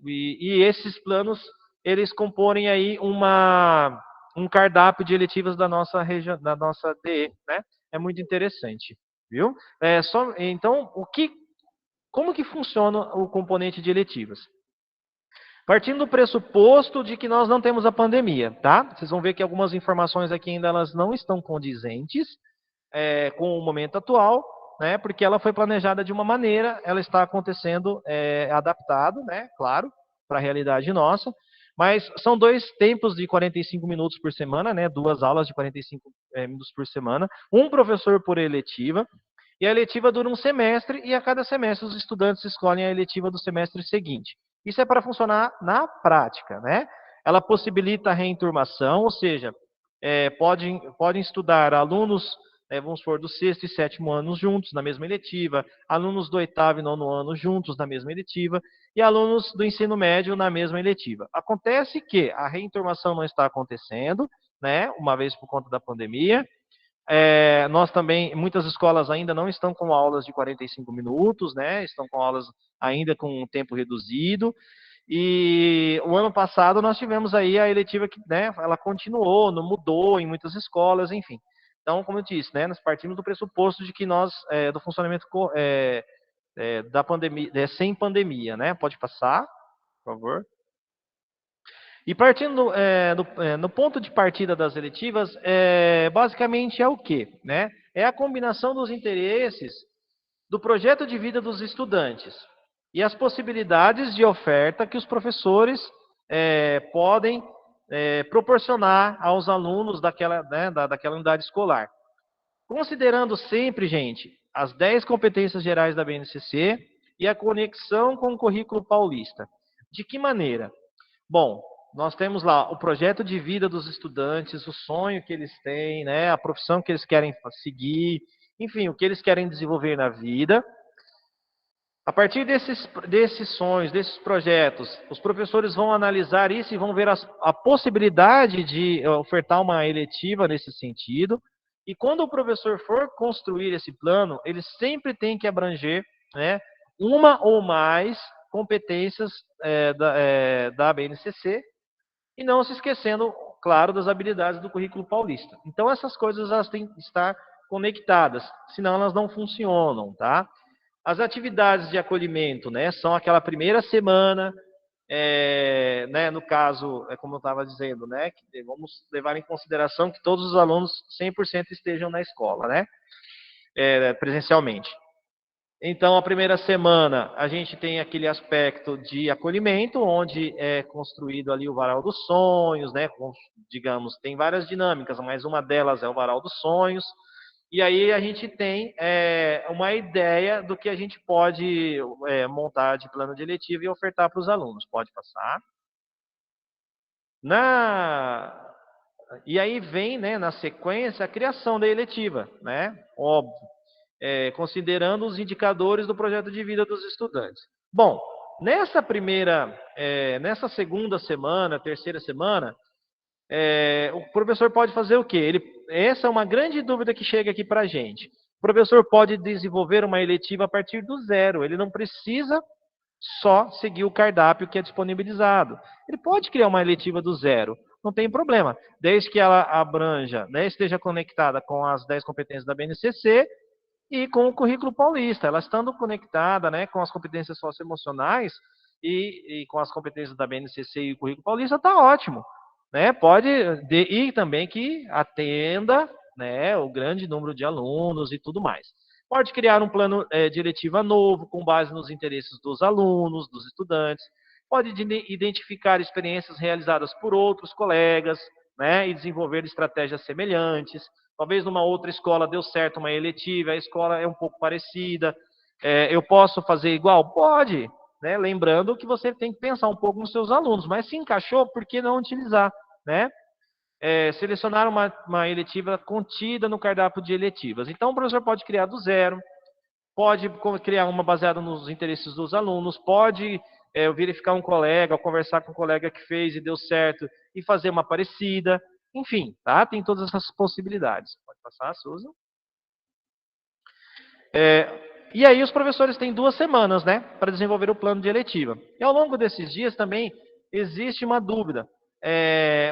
e esses planos, eles comporem aí um cardápio de eletivas da nossa região, da nossa DE, né? É muito interessante, viu? Então, como que funciona o componente de eletivas? Partindo do pressuposto de que nós não temos a pandemia, tá? Vocês vão ver que algumas informações aqui ainda elas não estão condizentes com o momento atual, né? Porque ela foi planejada de uma maneira, ela está acontecendo adaptado, né? Claro, para a realidade nossa. Mas são 2 tempos de 45 minutos por semana, né? 2 aulas de 45 minutos por semana, um professor por eletiva. E a eletiva dura um semestre e a cada semestre os estudantes escolhem a eletiva do semestre seguinte. Isso é para funcionar na prática, né? Ela possibilita a reenturmação, ou seja, podem estudar alunos, vamos supor, do 6º e 7º ano juntos na mesma eletiva, alunos do 8º e 9º ano juntos na mesma eletiva, e alunos do ensino médio na mesma eletiva. Acontece que a reinturmação não está acontecendo, né, uma vez por conta da pandemia. Nós também, muitas escolas ainda não estão com aulas de 45 minutos, né, estão com aulas ainda com um tempo reduzido. E o ano passado nós tivemos aí a eletiva que, né, ela continuou, não mudou em muitas escolas, enfim. Então, como eu disse, né, nós partimos do pressuposto de que nós, do funcionamento da pandemia, sem pandemia, né? Pode passar, por favor. E partindo no ponto de partida das eletivas, basicamente é o quê? Né? É a combinação dos interesses do projeto de vida dos estudantes e as possibilidades de oferta que os professores podem proporcionar aos alunos daquela unidade escolar. Considerando sempre, gente, as 10 competências gerais da BNCC e a conexão com o currículo paulista. De que maneira? Bom, nós temos lá o projeto de vida dos estudantes, o sonho que eles têm, né, a profissão que eles querem seguir, enfim, o que eles querem desenvolver na vida. A partir desses sonhos, desses projetos, os professores vão analisar isso e vão ver a possibilidade de ofertar uma eletiva nesse sentido. E quando o professor for construir esse plano, ele sempre tem que abranger, né, uma ou mais competências da BNCC, e não se esquecendo, claro, das habilidades do currículo paulista. Então, essas coisas elas têm que estar conectadas, senão elas não funcionam, tá? As atividades de acolhimento, né, são aquela primeira semana, né, no caso, como eu estava dizendo, né, que vamos levar em consideração que todos os alunos 100% estejam na escola, né, presencialmente. Então, a primeira semana, a gente tem aquele aspecto de acolhimento, onde é construído ali o varal dos sonhos, né, digamos, tem várias dinâmicas, mas uma delas é o varal dos sonhos. E aí a gente tem uma ideia do que a gente pode montar de plano de eletivo e ofertar para os alunos. Pode passar. E aí vem, né, na sequência, a criação da eletiva, né? Óbvio. Considerando os indicadores do projeto de vida dos estudantes. Bom, nessa segunda semana, terceira semana, o professor pode fazer o quê? Essa é uma grande dúvida que chega aqui para a gente. O professor pode desenvolver uma eletiva a partir do zero. Ele não precisa só seguir o cardápio que é disponibilizado. Ele pode criar uma eletiva do zero. Não tem problema. Desde que ela abranja, né, esteja conectada com as 10 competências da BNCC e com o currículo paulista. Ela estando conectada, né, com as competências socioemocionais e com as competências da BNCC e o currículo paulista, está ótimo. Né, e também que atenda, né, o grande número de alunos e tudo mais. Pode criar um plano de eletiva novo, com base nos interesses dos alunos, dos estudantes. Pode identificar experiências realizadas por outros colegas, né, e desenvolver estratégias semelhantes. Talvez numa outra escola deu certo uma eletiva, a escola é um pouco parecida. Eu posso fazer igual? Pode. Né? Lembrando que você tem que pensar um pouco nos seus alunos, mas se encaixou, por que não utilizar? Né? Selecionar uma eletiva contida no cardápio de eletivas. Então, o professor pode criar do zero, pode criar uma baseada nos interesses dos alunos, pode verificar um colega, ou conversar com um colega que fez e deu certo, e fazer uma parecida. Enfim, tá? Tem todas essas possibilidades. Pode passar, Susan. E aí os professores têm 2 semanas, né, para desenvolver o plano de eletiva. E ao longo desses dias também existe uma dúvida.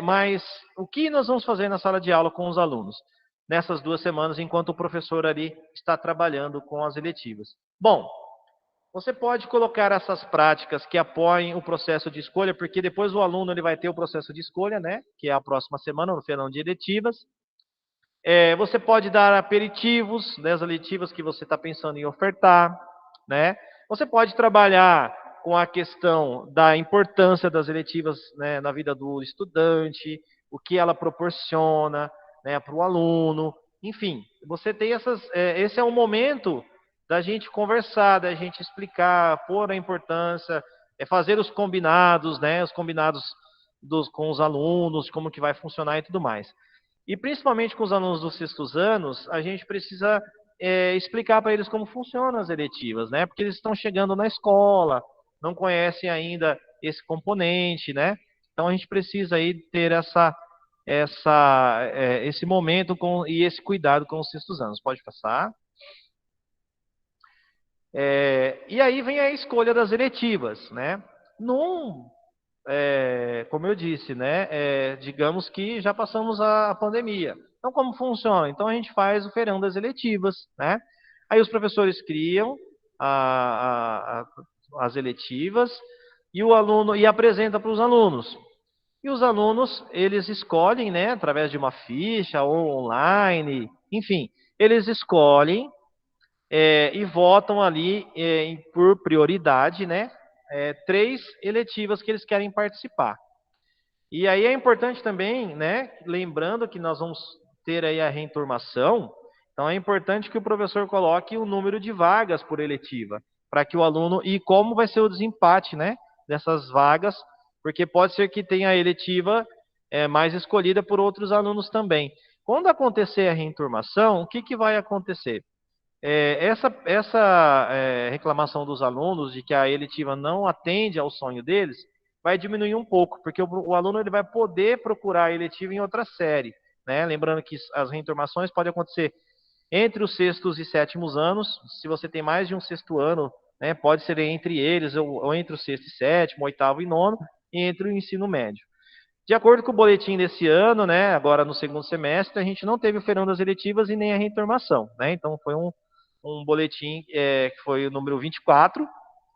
Mas o que nós vamos fazer na sala de aula com os alunos nessas 2 semanas, enquanto o professor ali está trabalhando com as eletivas? Bom, você pode colocar essas práticas que apoiem o processo de escolha, porque depois o aluno ele vai ter o processo de escolha, né, que é a próxima semana, no final de eletivas. Você pode dar aperitivos, né, as eletivas que você está pensando em ofertar, né? Você pode trabalhar com a questão da importância das eletivas, né, na vida do estudante, o que ela proporciona, né, para o aluno, enfim, você tem esse é um momento da gente conversar, da gente explicar, pôr a importância, fazer os combinados, né, os combinados com os alunos, como que vai funcionar e tudo mais. E principalmente com os alunos dos sextos anos, a gente precisa explicar para eles como funcionam as eletivas, né? Porque eles estão chegando na escola, não conhecem ainda esse componente, né? Então a gente precisa aí ter esse momento e esse cuidado com os sextos anos. Pode passar. E aí vem a escolha das eletivas, né? Como eu disse, né? Digamos que já passamos a pandemia. Então, como funciona? Então, a gente faz o feirão das eletivas, né? Aí os professores criam as eletivas e o aluno apresenta para os alunos. E os alunos, eles escolhem, né? Através de uma ficha ou online, enfim, eles escolhem e votam ali por prioridade, né? 3 eletivas que eles querem participar. E aí é importante também, né? Lembrando que nós vamos ter aí a reenturmação, então é importante que o professor coloque o número de vagas por eletiva, para que o aluno, e como vai ser o desempate, né? Dessas vagas, porque pode ser que tenha a eletiva mais escolhida por outros alunos também. Quando acontecer a reenturmação, o que vai acontecer? Essa reclamação dos alunos de que a eletiva não atende ao sonho deles vai diminuir um pouco, porque o aluno ele vai poder procurar a eletiva em outra série, né? Lembrando que as reenturmações podem acontecer entre os sextos e sétimos anos. Se você tem mais de um sexto ano, né, pode ser entre eles, ou entre o sexto e sétimo, oitavo e nono, e entre o ensino médio. De acordo com o boletim desse ano, né, agora no segundo semestre, a gente não teve o feirão das eletivas e nem a reenturmação, né? Então foi um boletim que foi o número 24,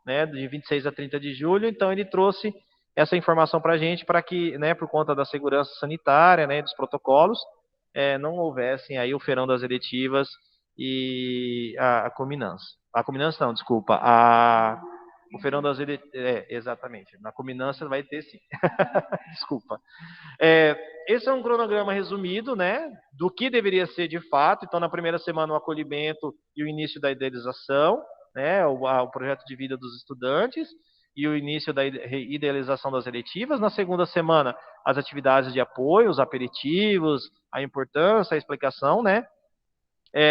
né, de 26 a 30 de julho. Então ele trouxe essa informação para a gente, para que, né, por conta da segurança sanitária, né, dos protocolos, não houvessem aí o feirão das eletivas e a cominância. A cominância não, desculpa, o feirão das eletivas, exatamente, na cominância vai ter sim. Desculpa. Esse é um cronograma resumido, né, do que deveria ser de fato. Então, na primeira semana, o acolhimento e o início da idealização, né, o projeto de vida dos estudantes e o início da idealização das eletivas. Na segunda semana, as atividades de apoio, os aperitivos, a importância, a explicação, né.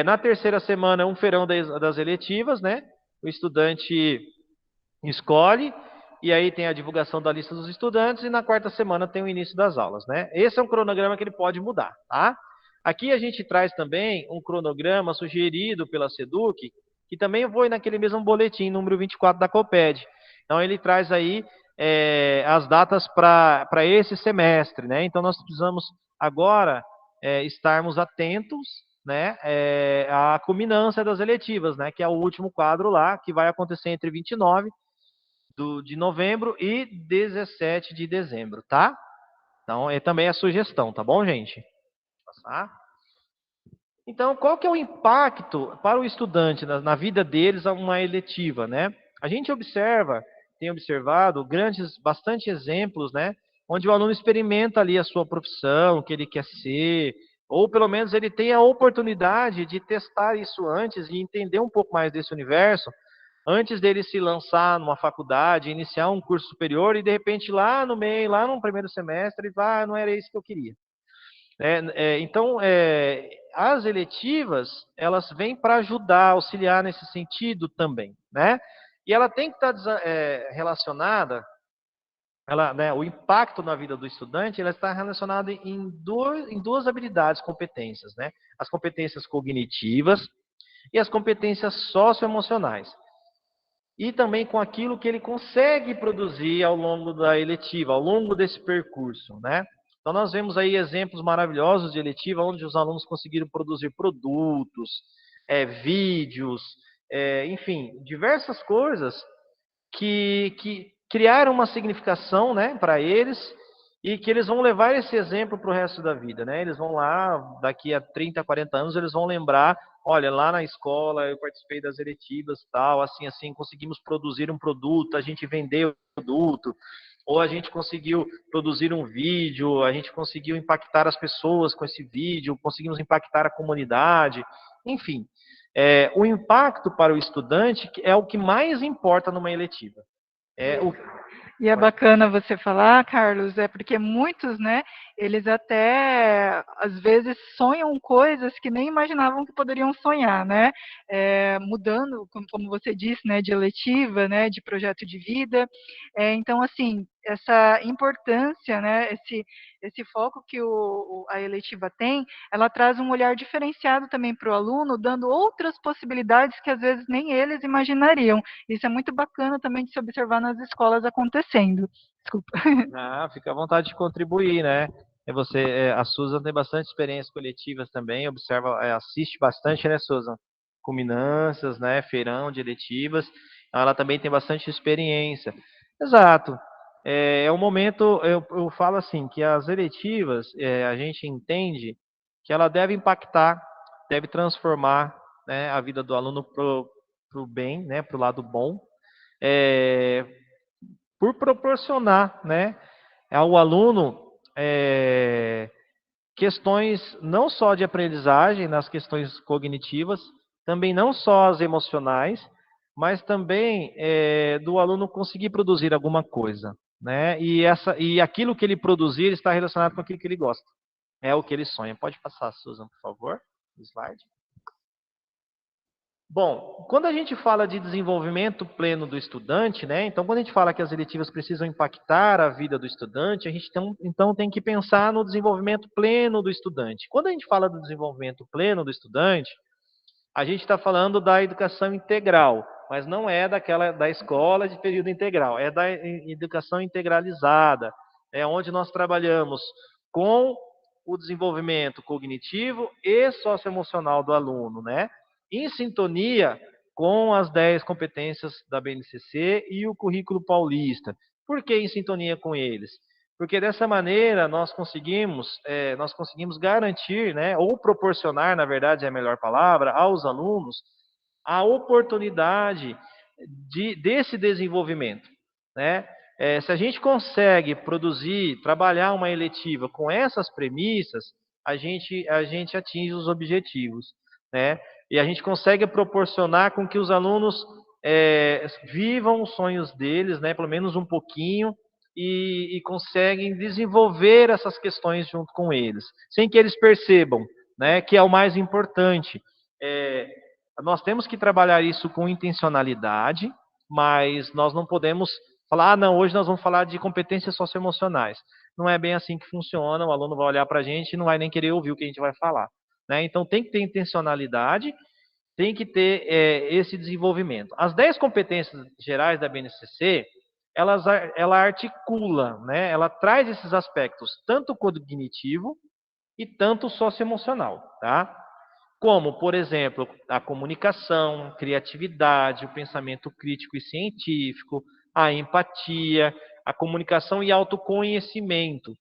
Na terceira semana, um feirão das eletivas, né, o estudante escolhe, e aí tem a divulgação da lista dos estudantes, e na quarta semana tem o início das aulas, né? Esse é um cronograma que ele pode mudar, tá? Aqui a gente traz também um cronograma sugerido pela SEDUC, que também foi naquele mesmo boletim, número 24 da COPED. Então ele traz aí as datas para esse semestre, né? Então nós precisamos agora estarmos atentos, né, à culminância das eletivas, né? Que é o último quadro lá, que vai acontecer entre 29 de novembro e 17 de dezembro, tá? Então, também é sugestão, tá bom, gente? Passar. Então, qual que é o impacto para o estudante na vida deles uma eletiva, né? A gente tem observado bastante exemplos, né? Onde o aluno experimenta ali a sua profissão, o que ele quer ser, ou pelo menos ele tem a oportunidade de testar isso antes e entender um pouco mais desse universo, antes dele se lançar numa faculdade, iniciar um curso superior, e de repente lá no meio, lá no primeiro semestre, ele fala, não era isso que eu queria. Então, as eletivas, elas vêm para ajudar, auxiliar nesse sentido também, né? E ela tem que estar relacionada, né, o impacto na vida do estudante, ela está relacionada em duas habilidades, competências, né? As competências cognitivas e as competências socioemocionais. E também com aquilo que ele consegue produzir ao longo da eletiva, ao longo desse percurso, né? Então nós vemos aí exemplos maravilhosos de eletiva, onde os alunos conseguiram produzir produtos, vídeos, enfim, diversas coisas que criaram uma significação, né, para eles, e que eles vão levar esse exemplo para o resto da vida, né? Eles vão lá, daqui a 30, 40 anos, eles vão lembrar, olha, lá na escola eu participei das eletivas, tal, assim, conseguimos produzir um produto, a gente vendeu o produto, ou a gente conseguiu produzir um vídeo, a gente conseguiu impactar as pessoas com esse vídeo, conseguimos impactar a comunidade, enfim. O impacto para o estudante é o que mais importa numa eletiva. E é bacana você falar, Carlos, porque muitos, né, eles até, às vezes, sonham coisas que nem imaginavam que poderiam sonhar, né? Mudando, como você disse, né, de eletiva, né, de projeto de vida. Então, assim, essa importância, né, esse foco que a eletiva tem, ela traz um olhar diferenciado também para o aluno, dando outras possibilidades que às vezes nem eles imaginariam. Isso é muito bacana também de se observar nas escolas acontecendo. Desculpa. Ah, fica à vontade de contribuir, né? A Susan tem bastante experiências coletivas também, observa, assiste bastante, né, Susan? Culminâncias, né, feirão de eletivas, então ela também tem bastante experiência. Exato. É um momento, eu falo assim, que as eletivas, a gente entende que ela deve impactar, deve transformar, né, a vida do aluno pro bem, né, pro lado bom. É, por proporcionar, né, ao aluno questões não só de aprendizagem, nas questões cognitivas, também não só as emocionais, mas também do aluno conseguir produzir alguma coisa, né? E aquilo que ele produzir está relacionado com aquilo que ele gosta, é o que ele sonha. Pode passar, Susan, por favor, o slide. Bom, quando a gente fala de desenvolvimento pleno do estudante, né? Então, quando a gente fala que as eletivas precisam impactar a vida do estudante, a gente então tem que pensar no desenvolvimento pleno do estudante. Quando a gente fala do desenvolvimento pleno do estudante, a gente está falando da educação integral, mas não é da escola de período integral, é da educação integralizada, é onde nós trabalhamos com o desenvolvimento cognitivo e socioemocional do aluno, né? Em sintonia com as 10 competências da BNCC e o currículo paulista. Por que em sintonia com eles? Porque dessa maneira nós conseguimos garantir, né, ou proporcionar, na verdade é a melhor palavra, aos alunos a oportunidade desse desenvolvimento, né? Se a gente consegue produzir, trabalhar uma eletiva com essas premissas, a gente atinge os objetivos, né? E a gente consegue proporcionar com que os alunos vivam os sonhos deles, né? Pelo menos um pouquinho, e conseguem desenvolver essas questões junto com eles, sem que eles percebam, né? Que é o mais importante. Nós temos que trabalhar isso com intencionalidade, mas nós não podemos falar, não, hoje nós vamos falar de competências socioemocionais. Não é bem assim que funciona, o aluno vai olhar para a gente e não vai nem querer ouvir o que a gente vai falar, né? Então tem que ter intencionalidade, tem que ter esse desenvolvimento. As 10 competências gerais da BNCC, ela articula, né? Ela traz esses aspectos, tanto cognitivo e tanto socioemocional, tá? Como, por exemplo, a comunicação, criatividade, o pensamento crítico e científico, a empatia, a comunicação e autoconhecimento.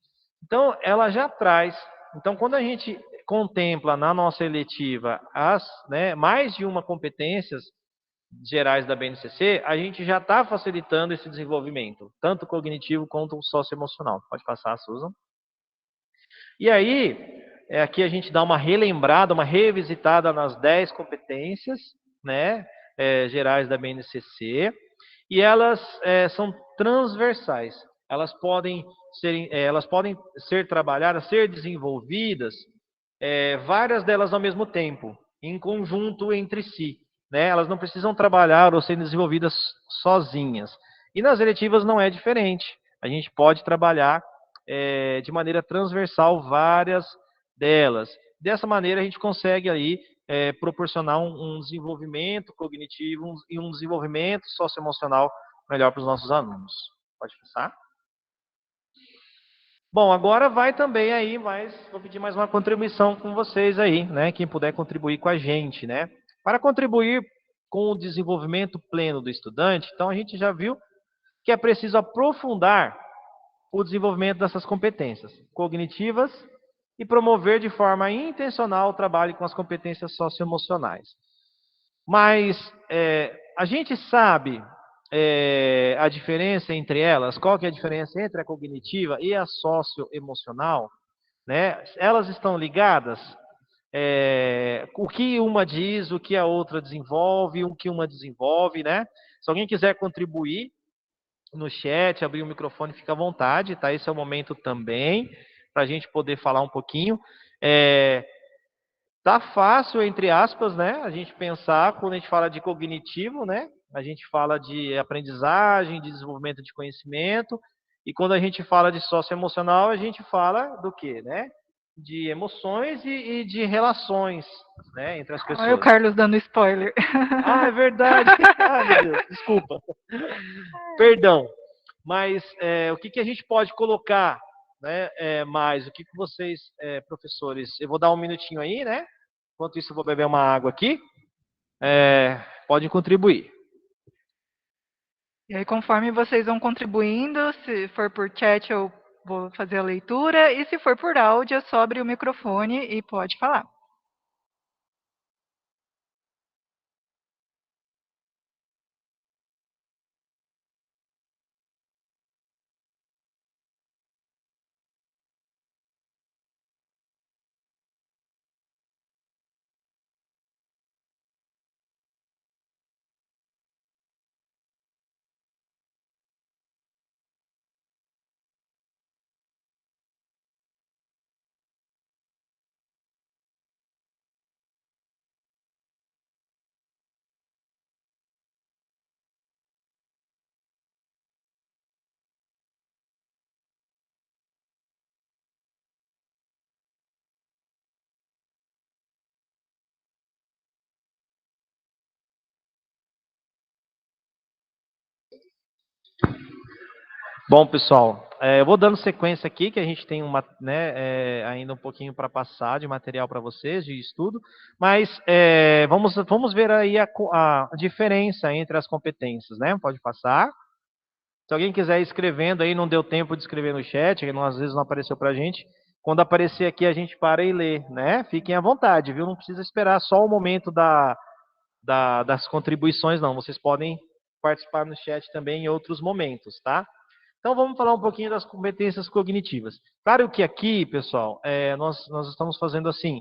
Então, ela já traz. Então, quando a gente contempla na nossa eletiva mais de uma competências gerais da BNCC, a gente já está facilitando esse desenvolvimento, tanto cognitivo quanto socioemocional. Pode passar, Susan. E aí, aqui a gente dá uma relembrada, uma revisitada nas 10 competências, né, gerais da BNCC, e elas são transversais. Elas podem ser trabalhadas, ser desenvolvidas, várias delas ao mesmo tempo, em conjunto entre si, né? Elas não precisam trabalhar ou ser desenvolvidas sozinhas. E nas eletivas não é diferente. A gente pode trabalhar de maneira transversal várias delas. Dessa maneira a gente consegue aí proporcionar um desenvolvimento cognitivo e um desenvolvimento socioemocional melhor para os nossos alunos. Pode passar? Bom, agora vai também aí, vou pedir mais uma contribuição com vocês aí, né? Quem puder contribuir com a gente, né? Para contribuir com o desenvolvimento pleno do estudante, então a gente já viu que é preciso aprofundar o desenvolvimento dessas competências cognitivas e promover de forma intencional o trabalho com as competências socioemocionais. Mas a gente sabe a diferença entre elas? Qual que é a diferença entre a cognitiva e a socioemocional? Né? Elas estão ligadas? O que uma diz, o que a outra desenvolve, o que uma desenvolve, né? Se alguém quiser contribuir no chat, abrir o microfone, fica à vontade, tá? Esse é o momento também. para a gente poder falar um pouquinho. Tá fácil, entre aspas, né? A gente pensar, quando a gente fala de cognitivo, né? A gente fala de aprendizagem, de desenvolvimento de conhecimento, e quando a gente fala de socioemocional, a gente fala do quê, né? De emoções e de relações, né? Entre as Olha o pessoas. Carlos dando spoiler. Ah, é verdade. Ai, meu Deus, desculpa. Perdão. Mas o que a gente pode colocar, né, mais? O que vocês, professores... Eu vou dar um minutinho aí, né? Enquanto isso, eu vou beber uma água aqui. Podem contribuir. E aí, conforme vocês vão contribuindo, se for por chat, eu vou fazer a leitura, e se for por áudio, é só abrir o microfone e pode falar. Bom, pessoal, eu vou dando sequência aqui, que a gente tem ainda um pouquinho para passar de material para vocês, de estudo, mas vamos ver aí a diferença entre as competências, né? Pode passar. Se alguém quiser ir escrevendo aí, não deu tempo de escrever no chat, às vezes não apareceu para a gente. Quando aparecer aqui, a gente para e lê, né? Fiquem à vontade, viu? Não precisa esperar só o momento das contribuições, não. Vocês podem participar no chat também em outros momentos, tá? Então, vamos falar um pouquinho das competências cognitivas. Claro que aqui, pessoal, nós estamos fazendo assim,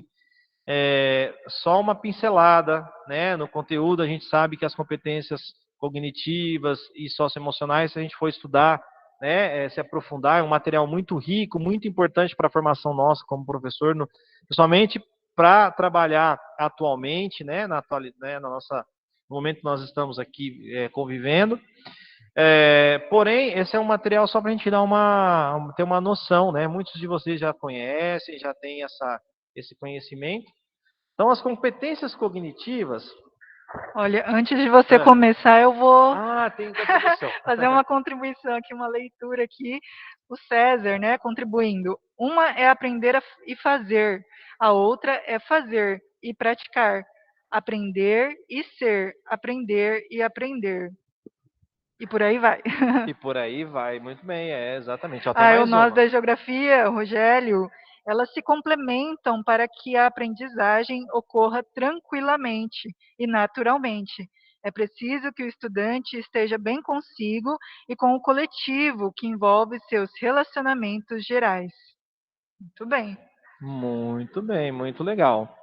só uma pincelada, né? No conteúdo, a gente sabe que as competências cognitivas e socioemocionais, se a gente for estudar, né, se aprofundar, é um material muito rico, muito importante para a formação nossa como professor, principalmente para trabalhar atualmente, né, no momento que nós estamos aqui convivendo. Porém, esse é um material só para a gente ter uma noção, né? Muitos de vocês já conhecem, já têm esse conhecimento. Então, as competências cognitivas... Olha, antes de você começar, eu vou tem contribuição. fazer uma contribuição aqui, uma leitura aqui. O César, né, contribuindo. Uma é aprender e fazer, a outra é fazer e praticar. Aprender e ser, aprender e aprender. E por aí vai. E por aí vai, muito bem, exatamente. Ó, tem mais Nós uma. da geografia, Rogério, elas se complementam para que a aprendizagem ocorra tranquilamente e naturalmente. É preciso que o estudante esteja bem consigo e com o coletivo, que envolve seus relacionamentos gerais. Muito bem. Muito bem, muito legal.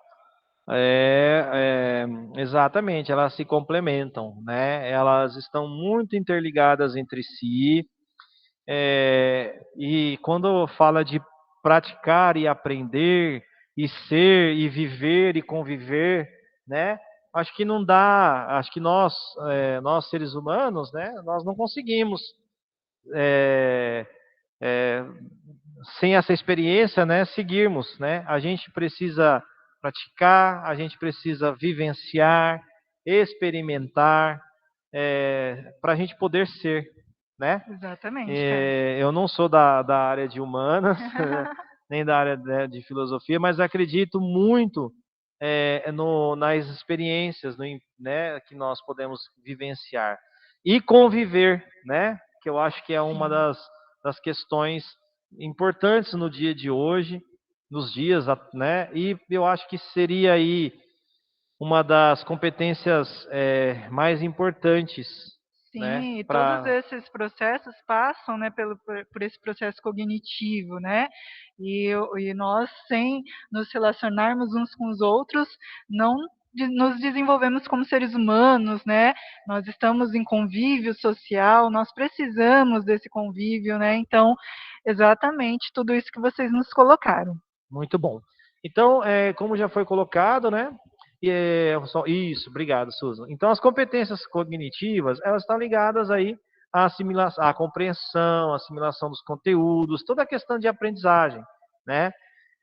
Exatamente, elas se complementam, né? Elas estão muito interligadas entre si. E quando fala de praticar e aprender, e ser, e viver, e conviver, né? Acho que não dá, acho que nós seres humanos, né? Nós não conseguimos, é, é, sem essa experiência, né? Seguirmos, né? A gente precisa praticar, a gente precisa vivenciar, experimentar, para a gente poder ser, né? Exatamente, Carlos. Eu não sou da área de humanas, nem da área de filosofia, mas acredito muito nas experiências, né, que nós podemos vivenciar. E conviver, né? Que eu acho que é uma das questões importantes no dia de hoje, nos dias, né? E eu acho que seria aí uma das competências mais importantes, né? Sim, e todos esses processos passam, né, por esse processo cognitivo, né? E nós, sem nos relacionarmos uns com os outros, não nos desenvolvemos como seres humanos, né? Nós estamos em convívio social, nós precisamos desse convívio, né? Então, exatamente tudo isso que vocês nos colocaram. Muito bom. Então, como já foi colocado, né? Isso, obrigado, Susan. Então, as competências cognitivas, elas estão ligadas aí à assimilação, à compreensão, à assimilação dos conteúdos, toda a questão de aprendizagem, né?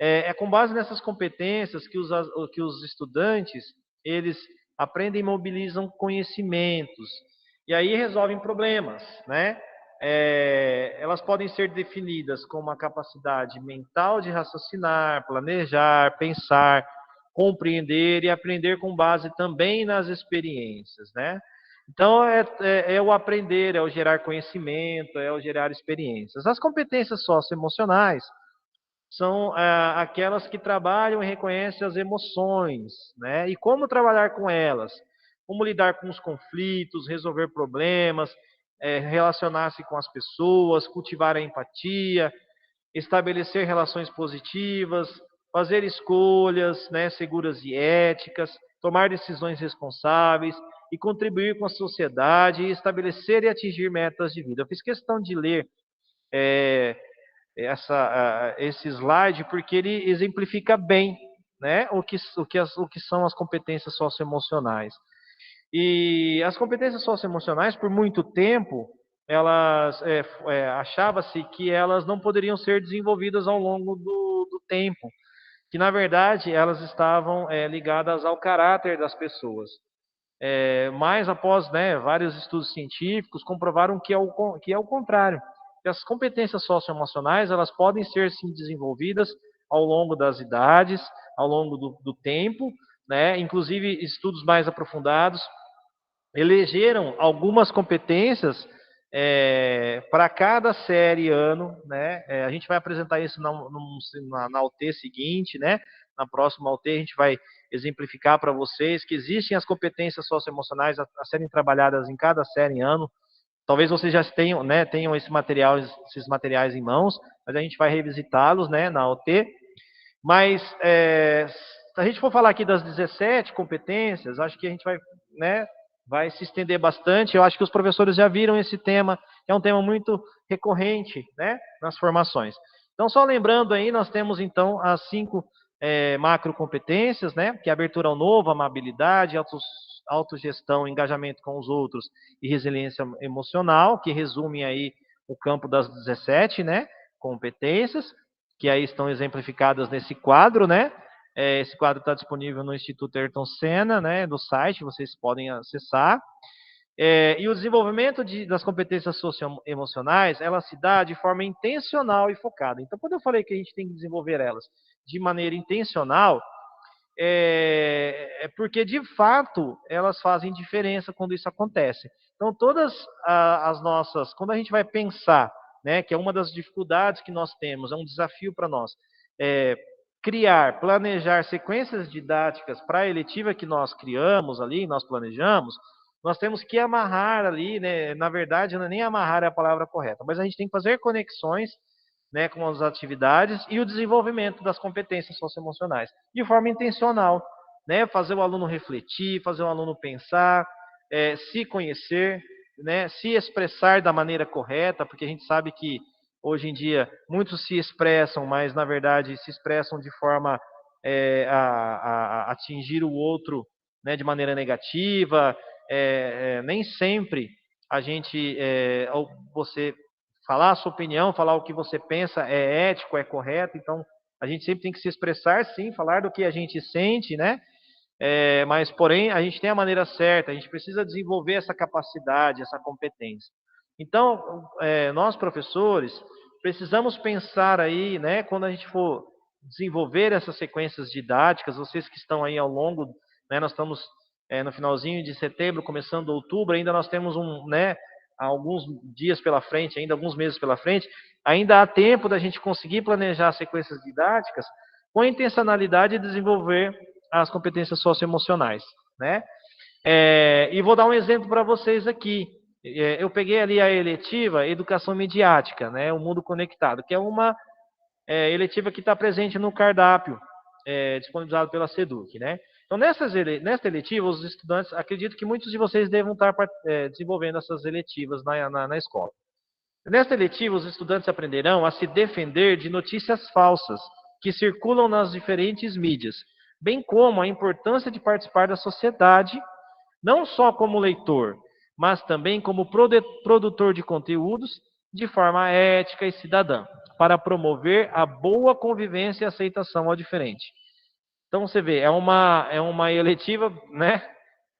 É com base nessas competências que os estudantes, eles aprendem e mobilizam conhecimentos, e aí resolvem problemas, né? Elas podem ser definidas como a capacidade mental de raciocinar, planejar, pensar, compreender e aprender com base também nas experiências, né? Então, é o aprender, é o gerar conhecimento, é o gerar experiências. As competências socioemocionais são aquelas que trabalham e reconhecem as emoções, né? E como trabalhar com elas, como lidar com os conflitos, resolver problemas, relacionar-se com as pessoas, cultivar a empatia, estabelecer relações positivas, fazer escolhas, né, seguras e éticas, tomar decisões responsáveis e contribuir com a sociedade e estabelecer e atingir metas de vida. Eu fiz questão de ler esse slide porque ele exemplifica bem, né, o que são as competências socioemocionais. E as competências socioemocionais, por muito tempo, elas achava-se que elas não poderiam ser desenvolvidas ao longo do tempo, que na verdade elas estavam ligadas ao caráter das pessoas. Mas após, né, vários estudos científicos comprovaram que é o contrário. Que as competências socioemocionais elas podem ser sim desenvolvidas ao longo das idades, ao longo do tempo, né? Inclusive estudos mais aprofundados elegeram algumas competências para cada série ano, né? A gente vai apresentar isso na UT seguinte, né? Na próxima UT a gente vai exemplificar para vocês que existem as competências socioemocionais a serem trabalhadas em cada série ano. Talvez vocês já tenham, né, tenham esses materiais em mãos, mas a gente vai revisitá-los, né, na UT. Mas se a gente for falar aqui das 17 competências, acho que a gente vai, né, vai se estender bastante. Eu acho que os professores já viram esse tema, que é um tema muito recorrente, né, nas formações. Então, só lembrando aí, nós temos então as 5 macrocompetências, né, que é abertura ao novo, amabilidade, autogestão, engajamento com os outros e resiliência emocional, que resumem aí o campo das 17, né, competências, que aí estão exemplificadas nesse quadro, né? Esse quadro está disponível no Instituto Ayrton Senna, né, do site, vocês podem acessar. E o desenvolvimento das competências socioemocionais, ela se dá de forma intencional e focada. Então, quando eu falei que a gente tem que desenvolver elas de maneira intencional, porque, de fato, elas fazem diferença quando isso acontece. Então, todas as nossas... Quando a gente vai pensar, né, que é uma das dificuldades que nós temos, é um desafio para nós, criar, planejar sequências didáticas para a eletiva que nós criamos ali, nós planejamos, nós temos que amarrar ali, né, na verdade, não é nem amarrar é a palavra correta, mas a gente tem que fazer conexões, né, com as atividades e o desenvolvimento das competências socioemocionais, de forma intencional, né, fazer o aluno refletir, fazer o aluno pensar, se conhecer, né, se expressar da maneira correta, porque a gente sabe que hoje em dia muitos se expressam, mas na verdade se expressam de forma a atingir o outro, né, de maneira negativa. Nem sempre a gente, você falar a sua opinião, falar o que você pensa é ético, é correto. Então, a gente sempre tem que se expressar, sim, falar do que a gente sente, né? Mas, porém, a gente tem a maneira certa, a gente precisa desenvolver essa capacidade, essa competência. Então, nós, professores, precisamos pensar aí, né, quando a gente for desenvolver essas sequências didáticas, vocês que estão aí ao longo, né, nós estamos no finalzinho de setembro, começando outubro, ainda nós temos alguns dias pela frente, ainda alguns meses pela frente, ainda há tempo da gente conseguir planejar sequências didáticas com a intencionalidade de desenvolver as competências socioemocionais, né? E vou dar um exemplo para vocês aqui. Eu peguei ali a eletiva Educação Midiática, né? O Mundo Conectado, que é uma eletiva que está presente no cardápio disponibilizado pela SEDUC, né? Então, nesta eletiva, os estudantes, acredito que muitos de vocês devam estar desenvolvendo essas eletivas na escola. Nesta eletiva, os estudantes aprenderão a se defender de notícias falsas que circulam nas diferentes mídias, bem como a importância de participar da sociedade, não só como leitor, mas também como produtor de conteúdos de forma ética e cidadã, para promover a boa convivência e aceitação ao diferente. Então você vê, é uma eletiva, né,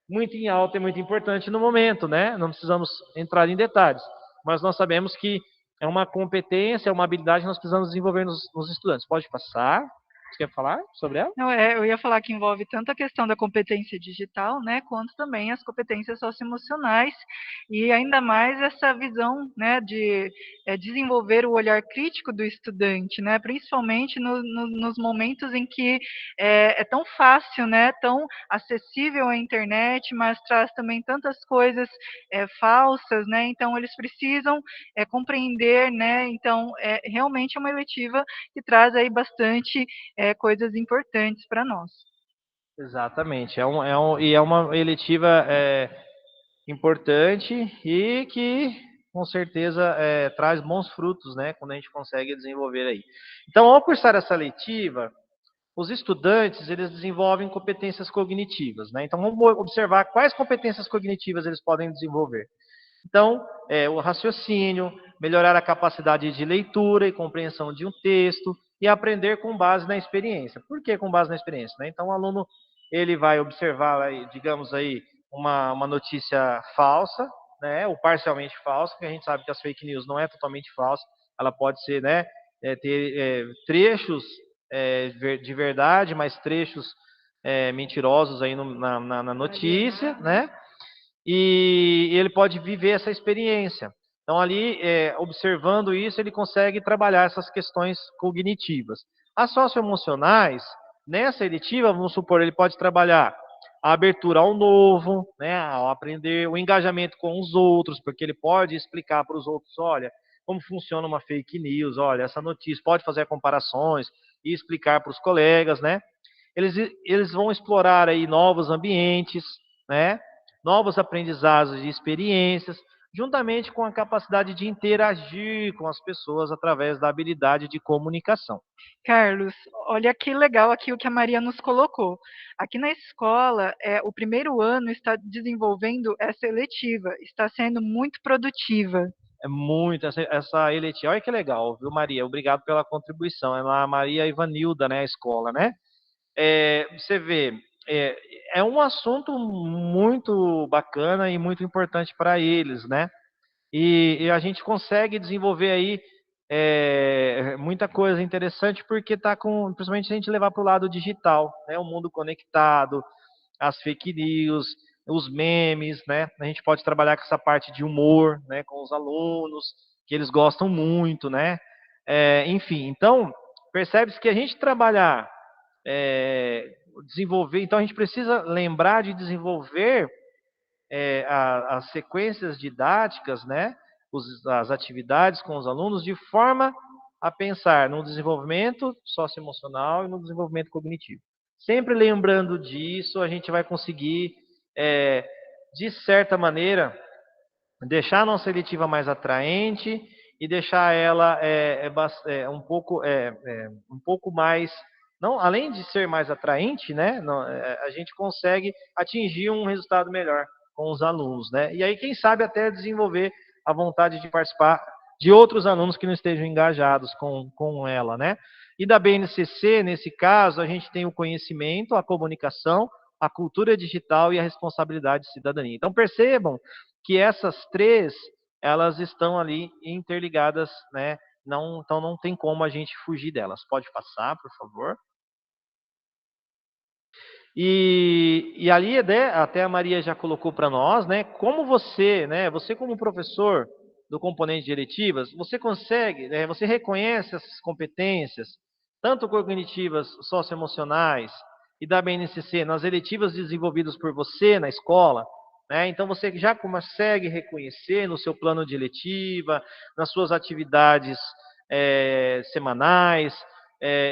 muito em alta e muito importante no momento, né? Não precisamos entrar em detalhes, mas nós sabemos que é uma competência, é uma habilidade que nós precisamos desenvolver nos estudantes. Pode passar? Você quer falar sobre ela? Não, eu ia falar que envolve tanto a questão da competência digital, né, quanto também as competências socioemocionais e ainda mais essa visão, né, de desenvolver o olhar crítico do estudante, né, principalmente nos momentos em que é tão fácil, né, tão acessível a internet, mas traz também tantas coisas falsas, né, então eles precisam compreender, né, então realmente é uma eletiva que traz aí bastante coisas importantes para nós. Exatamente. E é uma eletiva importante e que, com certeza, traz bons frutos, né? Quando a gente consegue desenvolver aí. Então, ao cursar essa eletiva, os estudantes, eles desenvolvem competências cognitivas, né? Então, vamos observar quais competências cognitivas eles podem desenvolver. Então, o raciocínio, melhorar a capacidade de leitura e compreensão de um texto e aprender com base na experiência. Por que com base na experiência? Né? Então, o aluno ele vai observar, digamos aí, uma notícia falsa, né, ou parcialmente falsa, porque a gente sabe que as fake news não é totalmente falsa, ela pode ser, né, ter trechos de verdade, mas trechos mentirosos aí na notícia, né? E ele pode viver essa experiência. Então, ali, observando isso, ele consegue trabalhar essas questões cognitivas. As socioemocionais, nessa eletiva, vamos supor, ele pode trabalhar a abertura ao novo, né, ao aprender, o engajamento com os outros, porque ele pode explicar para os outros, olha, como funciona uma fake news, olha, essa notícia, pode fazer comparações e explicar para os colegas, né? Eles vão explorar aí novos ambientes, né? Novos aprendizados e experiências, juntamente com a capacidade de interagir com as pessoas através da habilidade de comunicação. Carlos, olha que legal aqui o que a Maria nos colocou. Aqui na escola, o primeiro ano está desenvolvendo essa eletiva, está sendo muito produtiva. É muito, essa eletiva, olha que legal, viu, Maria? Obrigado pela contribuição. É a Maria Ivanilda, né, a escola, né? Você vê, é um assunto muito bacana e muito importante para eles, né? E a gente consegue desenvolver aí muita coisa interessante porque tá com, principalmente se a gente levar para o lado digital, né? O mundo conectado, as fake news, os memes, né? A gente pode trabalhar com essa parte de humor, né? Com os alunos, que eles gostam muito, né? Enfim, então percebe-se que a gente trabalhar desenvolver, então a gente precisa lembrar de desenvolver as sequências didáticas, né, as atividades com os alunos de forma a pensar no desenvolvimento socioemocional e no desenvolvimento cognitivo. Sempre lembrando disso, a gente vai conseguir, de certa maneira, deixar a nossa eletiva mais atraente e deixar ela um pouco mais, não, além de ser mais atraente, né, a gente consegue atingir um resultado melhor com os alunos, né? E aí, quem sabe, até desenvolver a vontade de participar de outros alunos que não estejam engajados com ela, né? E da BNCC, nesse caso, a gente tem o conhecimento, a comunicação, a cultura digital e a responsabilidade de cidadania. Então, percebam que essas três, elas estão ali interligadas, né? Então, não tem como a gente fugir delas. Pode passar, por favor. E ali, né, até a Maria já colocou para nós, né, como você, né, você como professor do componente de eletivas, você consegue, né, você reconhece essas competências, tanto cognitivas, socioemocionais e da BNCC, nas eletivas desenvolvidas por você na escola, né, então você já consegue reconhecer no seu plano de eletiva, nas suas atividades semanais.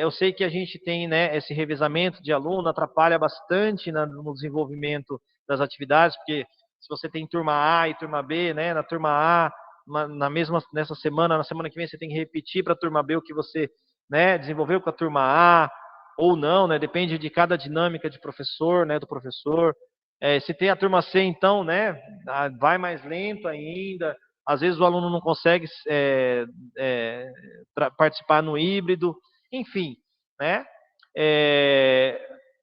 Eu sei que a gente tem, né, esse revezamento de aluno, atrapalha bastante no desenvolvimento das atividades, porque se você tem turma A e turma B, né, na turma A nessa semana, na semana que vem você tem que repetir para a turma B o que você, né, desenvolveu com a turma A, ou não, né, depende de cada dinâmica de professor, né, do professor. Se tem a turma C, então, né, vai mais lento ainda. Às vezes o aluno não consegue participar no híbrido, enfim, né?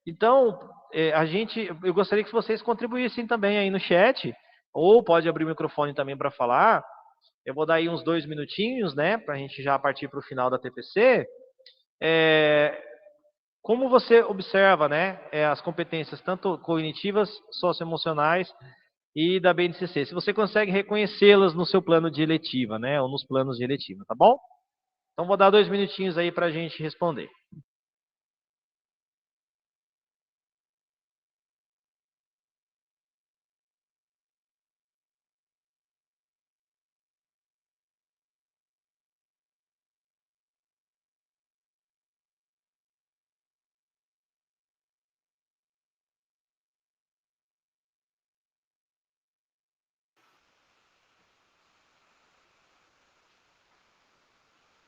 Então, eu gostaria que vocês contribuíssem também aí no chat, ou pode abrir o microfone também para falar. Eu vou dar aí uns 2 minutinhos, né, para a gente já partir para o final da TPC. Como você observa, né, as competências tanto cognitivas, socioemocionais e da BNCC? Se você consegue reconhecê-las no seu plano de eletiva, né, ou nos planos de eletiva, tá bom? Então, vou dar 2 minutinhos aí para a gente responder.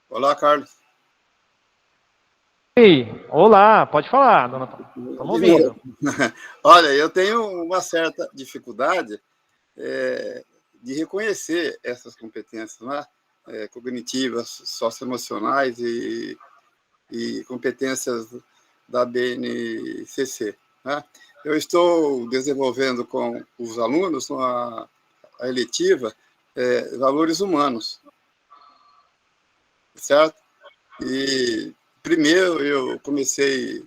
Olá, Carlos. Ei, olá, pode falar, dona Tom. Estamos ouvindo. Olha, eu tenho uma certa dificuldade de reconhecer essas competências, né? Cognitivas, socioemocionais e competências da BNCC. Né? Eu estou desenvolvendo com os alunos a eletiva valores humanos, certo? E primeiro eu comecei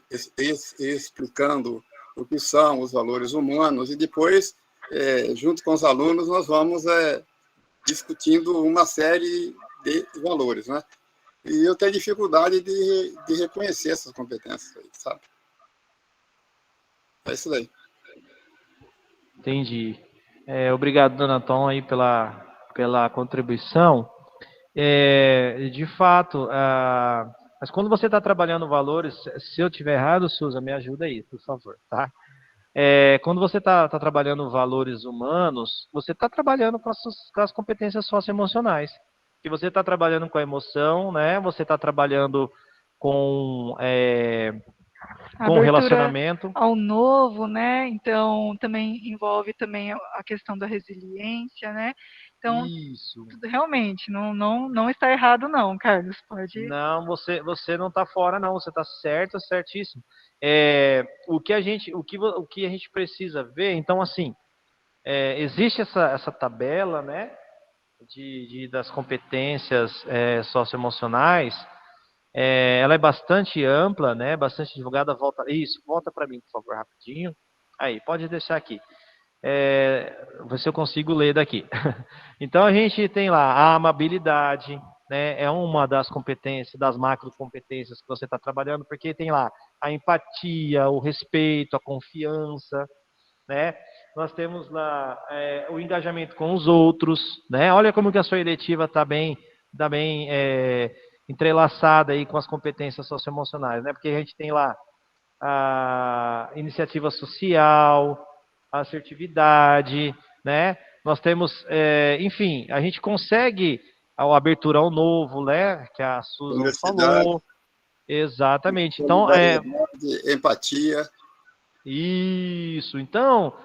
explicando o que são os valores humanos e depois, junto com os alunos, nós vamos discutindo uma série de valores, né? E eu tenho dificuldade de reconhecer essas competências, sabe? É isso daí. Entendi. Obrigado, dona Tom, aí pela contribuição. De fato, mas quando você está trabalhando valores, se eu tiver errado, Suza, me ajuda aí, por favor, tá? Quando você está trabalhando valores humanos, você está trabalhando com as competências socioemocionais. Que você está trabalhando com a emoção, né? Você está trabalhando com relacionamento ao novo, né? Então também envolve também a questão da resiliência, né? Então, isso. Realmente, não está errado não, Carlos, pode... Não, você não está fora não, você está certo, certíssimo. O que a gente precisa ver, então assim, existe essa tabela, né, das competências socioemocionais, ela é bastante ampla, né, bastante divulgada. Volta para mim, por favor, rapidinho. Aí, pode deixar aqui. Ver se eu consigo ler daqui. Então a gente tem lá a amabilidade, né? É uma das competências, das macrocompetências que você está trabalhando, porque tem lá a empatia, o respeito, a confiança, né? Nós temos lá o engajamento com os outros, né? Olha como que a sua eletiva está bem entrelaçada aí com as competências socioemocionais, né? Porque a gente tem lá a iniciativa social, a assertividade, né? Nós temos, enfim, a gente consegue a abertura ao novo, né? Que a Susan falou. Exatamente. Então, empatia. Isso. Então,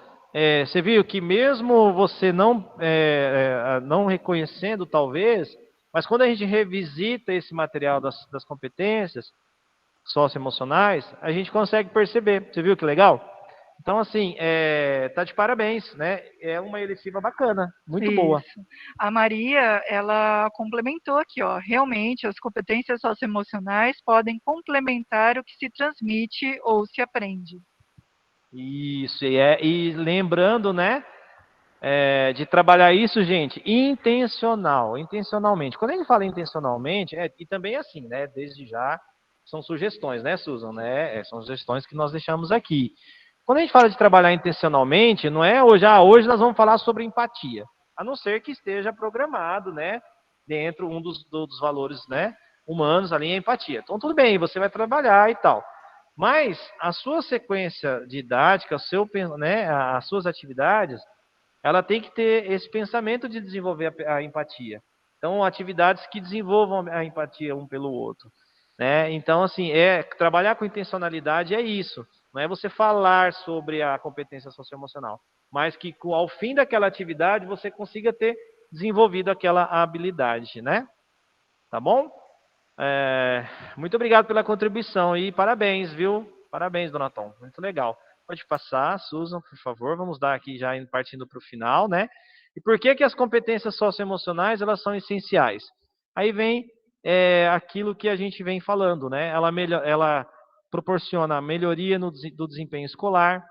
você viu que mesmo você não reconhecendo, talvez, mas quando a gente revisita esse material das competências socioemocionais, a gente consegue perceber. Você viu que legal? Então, assim, tá de parabéns, né? É uma eletiva bacana, muito boa. A Maria, ela complementou aqui, ó. Realmente, as competências socioemocionais podem complementar o que se transmite ou se aprende. Isso, e lembrando, né, de trabalhar isso, gente, intencionalmente. Quando a gente fala intencionalmente, e também assim, né, desde já, são sugestões, né, Susan, né, são sugestões que nós deixamos aqui. Quando a gente fala de trabalhar intencionalmente, não é hoje nós vamos falar sobre empatia, a não ser que esteja programado, né, dentro dos valores, né, humanos ali, a empatia. Então, tudo bem, você vai trabalhar e tal. Mas a sua sequência didática, as suas atividades, ela tem que ter esse pensamento de desenvolver a empatia. Então, atividades que desenvolvam a empatia um pelo outro, né? Então, assim, trabalhar com intencionalidade é isso. Não é você falar sobre a competência socioemocional, mas que ao fim daquela atividade você consiga ter desenvolvido aquela habilidade, né? Tá bom? Muito obrigado pela contribuição e parabéns, viu? Parabéns, Dona Tom. Muito legal. Pode passar, Susan, por favor. Vamos dar aqui já partindo para o final, né? E por que que as competências socioemocionais elas são essenciais? Aí vem aquilo que a gente vem falando, né? Ela proporciona melhoria do desempenho escolar,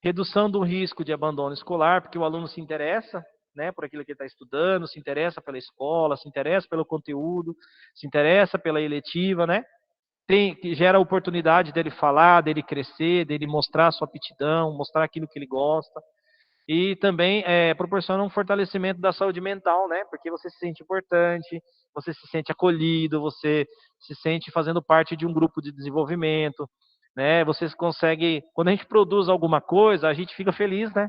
redução do risco de abandono escolar, porque o aluno se interessa, né, por aquilo que ele está estudando, se interessa pela escola, se interessa pelo conteúdo, se interessa pela eletiva, né? Que gera a oportunidade dele falar, dele crescer, dele mostrar a sua aptidão, mostrar aquilo que ele gosta. E também proporciona um fortalecimento da saúde mental, né? Porque você se sente importante, você se sente acolhido, você se sente fazendo parte de um grupo de desenvolvimento, né? Você consegue, quando a gente produz alguma coisa, a gente fica feliz, né?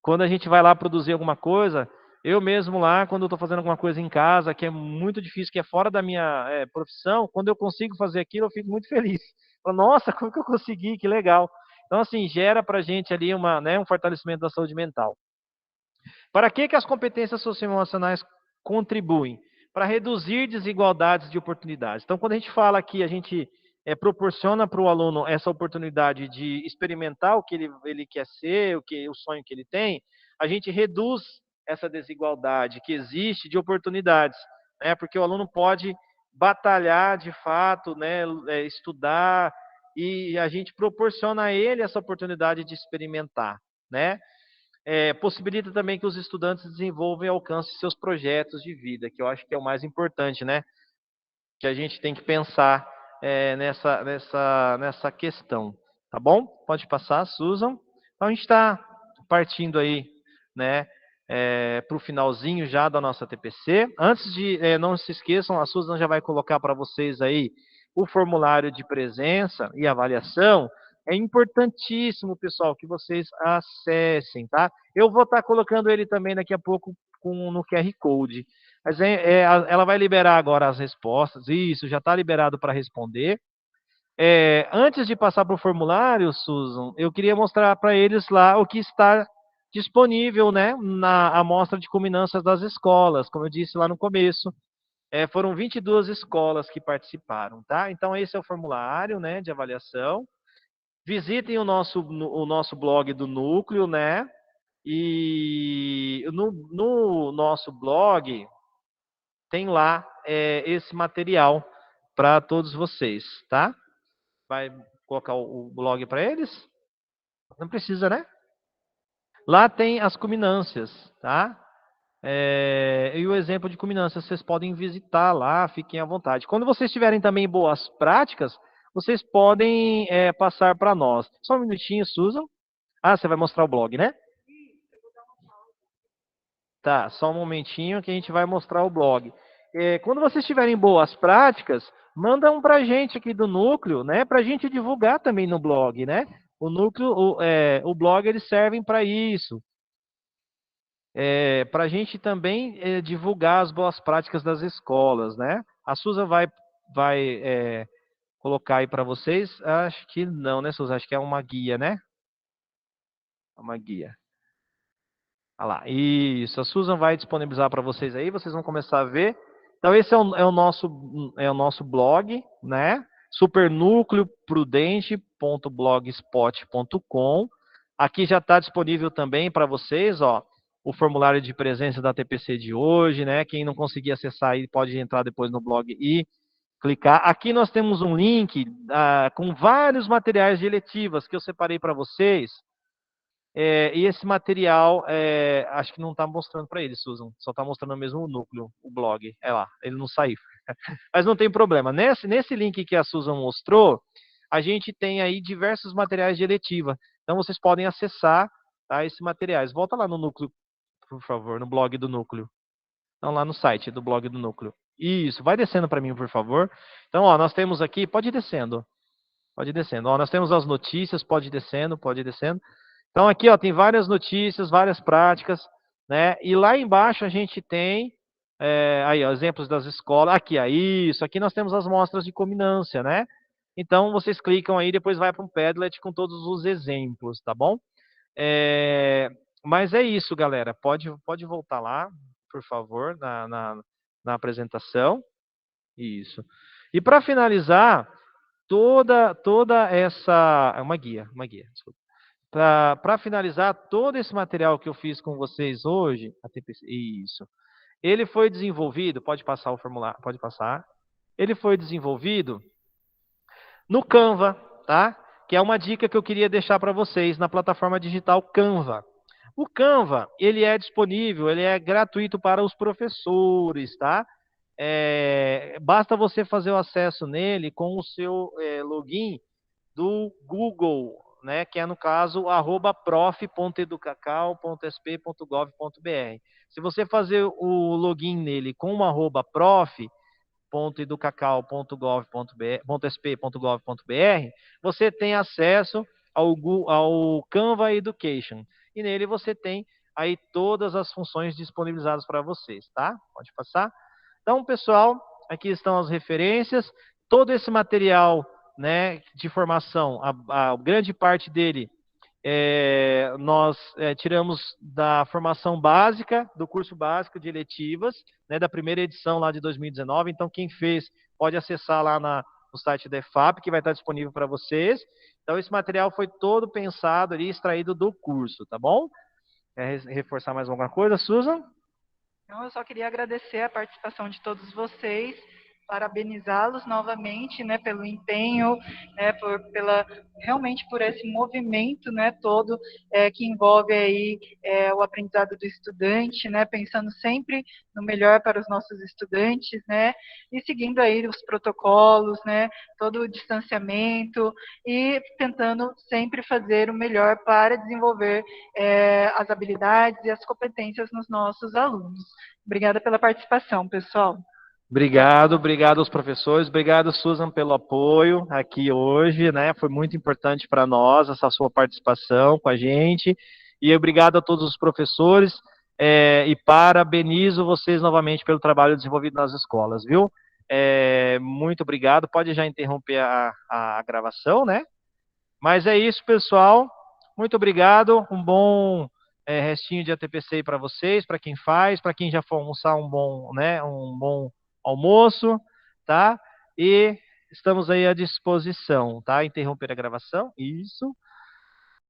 Quando a gente vai lá produzir alguma coisa, eu mesmo lá, quando eu estou fazendo alguma coisa em casa, que é muito difícil, que é fora da minha profissão, quando eu consigo fazer aquilo, eu fico muito feliz. Falo, nossa, como que eu consegui? Que legal. Então, assim, gera para a gente ali um fortalecimento da saúde mental. Para que as competências socioemocionais contribuem? Para reduzir desigualdades de oportunidades. Então, quando a gente fala que a gente proporciona para o aluno essa oportunidade de experimentar o que ele quer ser, o sonho que ele tem, a gente reduz essa desigualdade que existe de oportunidades, né? Porque o aluno pode batalhar de fato, né? Estudar, e a gente proporciona a ele essa oportunidade de experimentar, né? Possibilita também que os estudantes desenvolvam e alcancem seus projetos de vida, que eu acho que é o mais importante, né? Que a gente tem que pensar nessa questão, tá bom? Pode passar, Susan. Então a gente está partindo aí, né, para o finalzinho já da nossa TPC. Antes de, não se esqueçam, a Susan já vai colocar para vocês aí o formulário de presença e avaliação. É importantíssimo, pessoal, que vocês acessem, tá? Eu vou estar colocando ele também daqui a pouco no QR Code. Mas ela vai liberar agora as respostas. Isso, já está liberado para responder. Antes de passar para o formulário, Susan, eu queria mostrar para eles lá o que está disponível, né, na amostra de culminâncias das escolas, como eu disse lá no começo. Foram 22 escolas que participaram, tá? Então, esse é o formulário, né, de avaliação. Visitem o nosso blog do Núcleo, né? E no nosso blog tem lá esse material para todos vocês, tá? Vai colocar o blog para eles? Não precisa, né? Lá tem as culminâncias, tá? E o exemplo de culminâncias, vocês podem visitar lá, fiquem à vontade. Quando vocês tiverem também boas práticas, vocês podem passar para nós. Só um minutinho, Susan. Ah, você vai mostrar o blog, né? Tá, só um momentinho que a gente vai mostrar o blog. Quando vocês tiverem boas práticas, manda um para a gente aqui do núcleo, né? Para a gente divulgar também no blog, né? O núcleo, o blog, eles servem para isso. Para a gente também divulgar as boas práticas das escolas, né? A Suza vai colocar aí para vocês. Acho que não, né, Suza? Acho que é uma guia, né? Uma guia. Olha lá, isso. A Susan vai disponibilizar para vocês aí, vocês vão começar a ver. Então, esse é o nosso blog, né? supernúcleoprudente.blogspot.com. Aqui já está disponível também para vocês, ó, o formulário de presença da TPC de hoje, né? Quem não conseguir acessar aí pode entrar depois no blog e clicar. Aqui nós temos um link com vários materiais de eletivas que eu separei para vocês. E esse material, acho que não está mostrando para ele, Susan. Só está mostrando mesmo o núcleo, o blog. É lá, ele não saiu. Mas não tem problema. Nesse link que a Susan mostrou, a gente tem aí diversos materiais de eletiva. Então, vocês podem acessar, tá, esses materiais. Volta lá no núcleo, por favor, no blog do núcleo. Não, lá no site do blog do núcleo. Isso, vai descendo para mim, por favor. Então, ó, nós temos aqui, pode ir descendo. Pode ir descendo. Ó, nós temos as notícias, pode ir descendo, pode ir descendo. Então aqui, ó, tem várias notícias, várias práticas, né? E lá embaixo a gente tem aí, ó, exemplos das escolas. Aqui, aí, isso aqui nós temos as mostras de culminância, né? Então vocês clicam aí, depois vai para um Padlet com todos os exemplos, tá bom? Mas é isso, galera. Pode voltar lá, por favor, na apresentação. Isso. E para finalizar, toda essa. É uma guia, desculpa. Para finalizar, todo esse material que eu fiz com vocês hoje, a TPC, isso. Ele foi desenvolvido, pode passar o formulário, pode passar. Ele foi desenvolvido no Canva, tá? Que é uma dica que eu queria deixar para vocês na plataforma digital Canva. O Canva, ele é disponível, ele é gratuito para os professores, tá? Basta você fazer o acesso nele com o seu login do Google, né? Que é no caso @prof.educacau.sp.gov.br. Se você fazer o login nele com o prof.educacau.sp.gov.br, você tem acesso ao Canva Education. E nele você tem aí todas as funções disponibilizadas para vocês, tá? Pode passar. Então, pessoal, aqui estão as referências. Todo esse material, né, de formação, a grande parte dele nós tiramos da formação básica, do curso básico de eletivas, né, da primeira edição lá de 2019. Então, quem fez pode acessar lá no site da EFAP, que vai estar disponível para vocês. Então, esse material foi todo pensado ali, extraído do curso, tá bom? Quer reforçar mais alguma coisa, Susan? Então, eu só queria agradecer a participação de todos vocês, parabenizá-los novamente, né, pelo empenho, né, realmente por esse movimento, né, todo que envolve aí o aprendizado do estudante, né, pensando sempre no melhor para os nossos estudantes, né, e seguindo aí os protocolos, né, todo o distanciamento e tentando sempre fazer o melhor para desenvolver as habilidades e as competências nos nossos alunos. Obrigada pela participação, pessoal. Obrigado aos professores, obrigado, Susan, pelo apoio aqui hoje, né? Foi muito importante para nós essa sua participação com a gente. E obrigado a todos os professores e parabenizo vocês novamente pelo trabalho desenvolvido nas escolas, viu? Muito obrigado. Pode já interromper a gravação, né? Mas é isso, pessoal. Muito obrigado. Um bom restinho de ATPC para vocês, para quem faz, para quem já for almoçar, um bom almoço, tá? E estamos aí à disposição, tá? Interromper a gravação, isso.